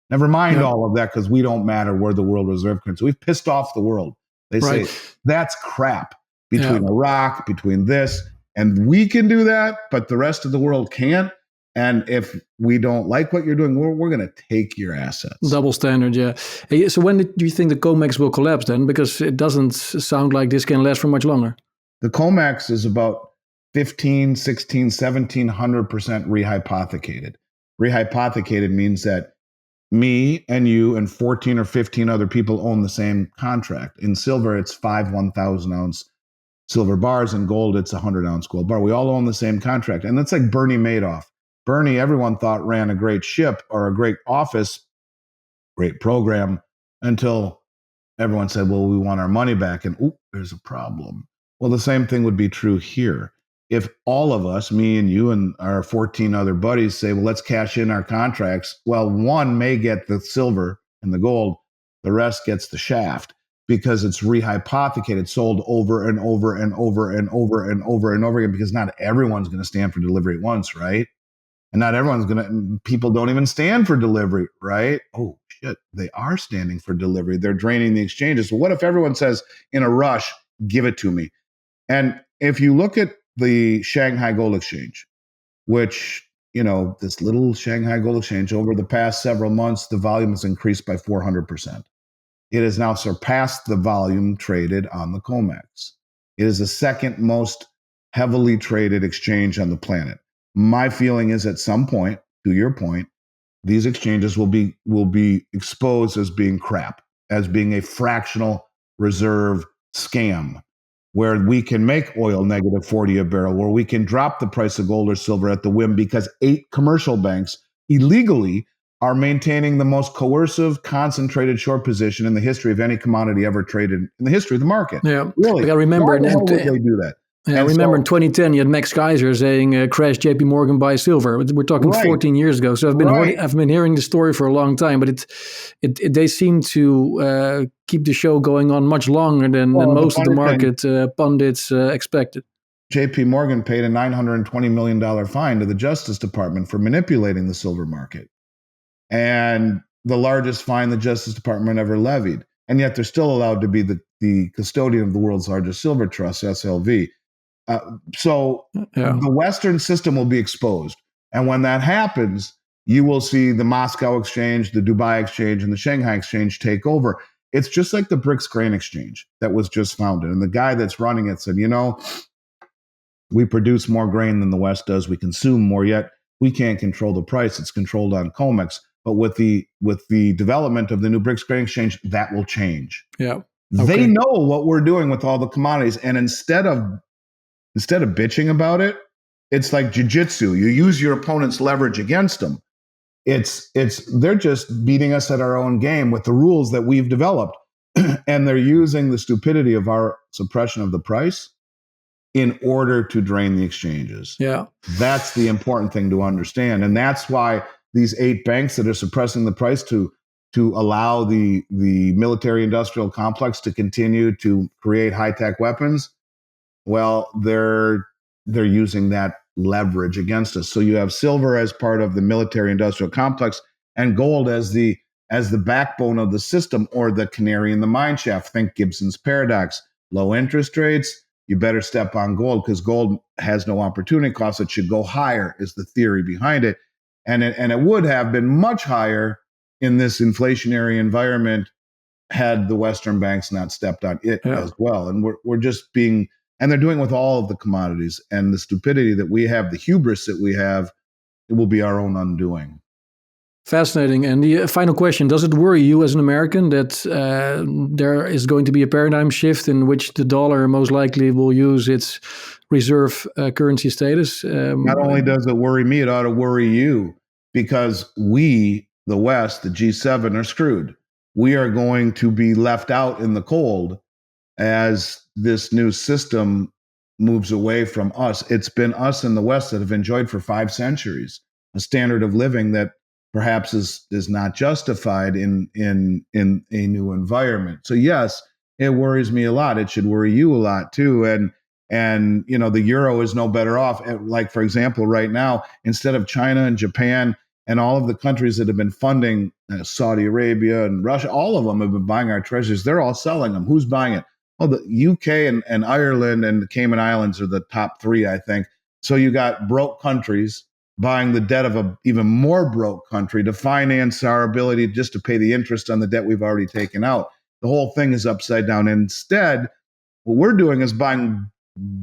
Never mind all of that, because we don't matter. We're the world reserve currency. We've pissed off the world. They say that's crap between Iraq, between this, and we can do that, but the rest of the world can't. And if we don't like what you're doing, we're going to take your assets. Double standard, yeah. Hey, so when do you think the COMEX will collapse then? Because it doesn't sound like this can last for much longer. The COMEX is about 15, 16, 1,700% rehypothecated. Rehypothecated means that me and you and 14 or 15 other people own the same contract. In silver, it's 5 1,000-ounce silver bars. In gold, it's a 100-ounce gold bar. We all own the same contract. And that's like Bernie Madoff. Bernie, everyone thought, ran a great ship or a great office, great program, until everyone said, well, we want our money back. And there's a problem. Well, the same thing would be true here. If all of us, me and you and our 14 other buddies, say, well, let's cash in our contracts, well, one may get the silver and the gold, the rest gets the shaft, because it's rehypothecated, sold over and over and over and over and over and over again, because not everyone's going to stand for delivery at once, right? And not everyone's going to, people don't even stand for delivery, right? Oh, shit, they are standing for delivery. They're draining the exchanges. So what if everyone says in a rush, give it to me? And if you look at the Shanghai Gold Exchange, which this little Shanghai Gold Exchange, over the past several months, the volume has increased by 400%. It has now surpassed the volume traded on the COMEX. It is the second most heavily traded exchange on the planet. My feeling is at some point, to your point, these exchanges will be exposed as being crap, as being a fractional reserve scam, where we can make oil negative 40 a barrel, where we can drop the price of gold or silver at the whim because 8 commercial banks illegally are maintaining the most coercive, concentrated short position in the history of any commodity ever traded in the history of the market. Yeah, really. I remember. Why the hell would they do that? Yeah, I remember in 2010 you had Max Kaiser saying crash JP Morgan buy silver. We're talking 14 years ago. So I've been hearing the story for a long time, but they seem to keep the show going on much longer than most of the market pundits expected. JP Morgan paid a $920 million fine to the Justice Department for manipulating the silver market, and the largest fine the Justice Department ever levied. And yet they're still allowed to be the custodian of the world's largest silver trust, SLV. So the Western system will be exposed. And when that happens, you will see the Moscow Exchange, the Dubai Exchange, and the Shanghai Exchange take over. It's just like the BRICS Grain Exchange that was just founded. And the guy that's running it said, we produce more grain than the West does. We consume more, yet we can't control the price. It's controlled on COMEX. But with the development of the new BRICS Grain Exchange, that will change. Yeah. Okay. They know what we're doing with all the commodities. And instead of bitching about it, it's like jiu-jitsu. You use your opponent's leverage against them. They're just beating us at our own game with the rules that we've developed. And they're using the stupidity of our suppression of the price in order to drain the exchanges. Yeah. That's the important thing to understand. And that's why these 8 banks that are suppressing the price to allow the military industrial complex to continue to create high-tech weapons, well, they're using that leverage against us. So you have silver as part of the military industrial complex and gold as the backbone of the system, or the canary in the mine shaft. Think Gibson's paradox. Low interest rates, you better step on gold because gold has no opportunity cost. It should go higher is the theory behind it. And it would have been much higher in this inflationary environment had the Western banks not stepped on it as well. And we're just being, and they're doing it with all of the commodities, and the stupidity that we have, the hubris that we have, it will be our own undoing. Fascinating. And the final question, does it worry you as an American that there is going to be a paradigm shift in which the dollar most likely will use its reserve currency status? Not only does it worry me, it ought to worry you, because we, the West, the G7, are screwed. We are going to be left out in the cold as this new system moves away from us. It's been us in the West that have enjoyed for 5 centuries a standard of living that perhaps is not justified in a new environment. So yes, it worries me a lot. It should worry you a lot too. And the euro is no better off. Like, for example, right now, instead of China and Japan and all of the countries that have been funding Saudi Arabia and Russia, all of them have been buying our treasuries. They're all selling them. Who's buying it? Oh, the UK and Ireland and the Cayman Islands are the top 3, I think. So you got broke countries buying the debt of an even more broke country to finance our ability just to pay the interest on the debt we've already taken out. The whole thing is upside down. And instead, what we're doing is buying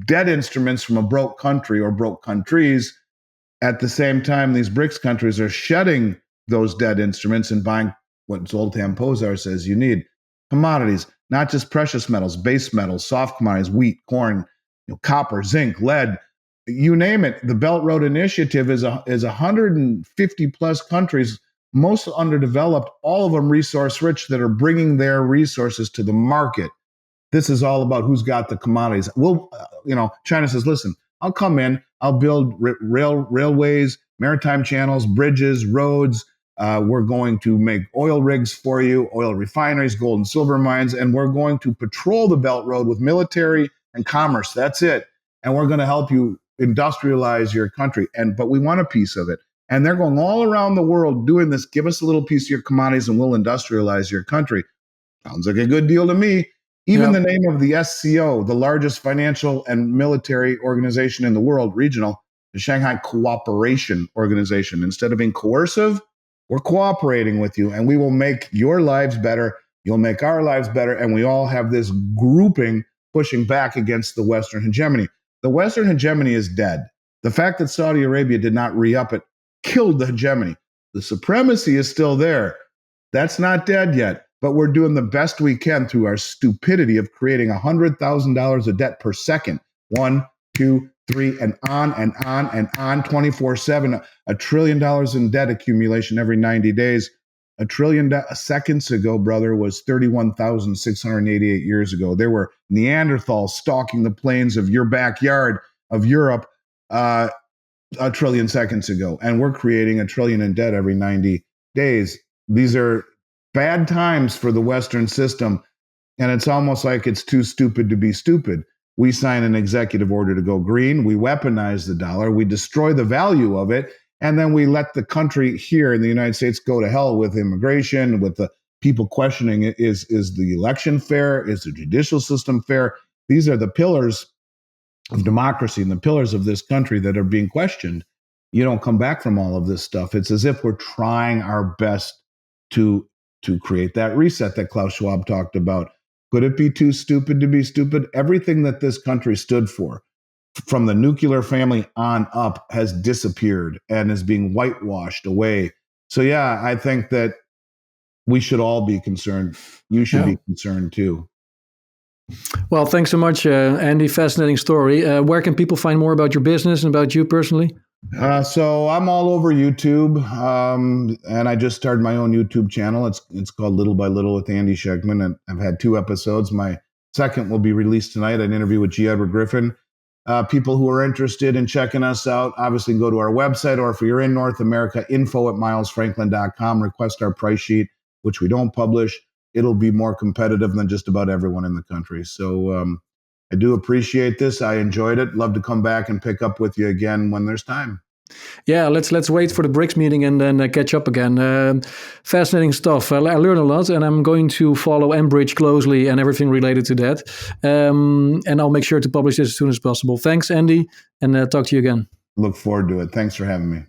debt instruments from a broke country or broke countries. At the same time, these BRICS countries are shedding those debt instruments and buying what Zoltan Pozsar says you need: commodities, not just precious metals, base metals, soft commodities, wheat, corn, copper, zinc, lead, you name it. The Belt Road Initiative is 150 plus countries, most underdeveloped, all of them resource rich, that are bringing their resources to the market. This is all about who's got the commodities. China says, listen, I'll come in, I'll build railways, maritime channels, bridges, roads. We're going to make oil rigs for you, oil refineries, gold and silver mines, and we're going to patrol the Belt Road with military and commerce. That's it. And we're going to help you industrialize your country. But we want a piece of it. And they're going all around the world doing this. Give us a little piece of your commodities and we'll industrialize your country. Sounds like a good deal to me. Even the name of the SCO, the largest financial and military organization in the world, regional, the Shanghai Cooperation Organization. Instead of being coercive, we're cooperating with you, and we will make your lives better. You'll make our lives better, and we all have this grouping pushing back against the Western hegemony. The Western hegemony is dead. The fact that Saudi Arabia did not re-up it killed the hegemony. The supremacy is still there. That's not dead yet, but we're doing the best we can through our stupidity of creating $100,000 of debt per second. 1, 2, 3, and on and on and on, 24/7. $1 trillion in debt accumulation every 90 days. $1 trillion seconds ago, brother, was 31,688 years ago. There were Neanderthals stalking the plains of your backyard of Europe 1 trillion seconds ago. And we're creating $1 trillion in debt every 90 days. These are bad times for the Western system. And it's almost like it's too stupid to be stupid. We sign an executive order to go green. We weaponize the dollar. We destroy the value of it. And then we let the country here in the United States go to hell with immigration, with the people questioning it. Is the election fair? Is the judicial system fair? These are the pillars of democracy and the pillars of this country that are being questioned. You don't come back from all of this stuff. It's as if we're trying our best to create that reset that Klaus Schwab talked about. Could it be too stupid to be stupid? Everything that this country stood for, from the nuclear family on up, has disappeared and is being whitewashed away. So yeah, I think that we should all be concerned. You should be concerned too. Well, thanks so much, Andy. Fascinating story. Where can people find more about your business and about you personally? So I'm all over YouTube, and I just started my own YouTube channel. It's called Little by Little with Andy Schectman, and I've had 2 episodes. My second will be released tonight. An interview with G. Edward Griffin. People who are interested in checking us out, obviously go to our website, or if you're in North America, info@milesfranklin.com. Request our price sheet, which we don't publish. It'll be more competitive than just about everyone in the country. So I do appreciate this. I enjoyed it. Love to come back and pick up with you again when there's time. Yeah, let's wait for the BRICS meeting and then catch up again. Fascinating stuff. I learned a lot, and I'm going to follow mBridge closely and everything related to that. And I'll make sure to publish this as soon as possible. Thanks, Andy, and talk to you again. Look forward to it. Thanks for having me.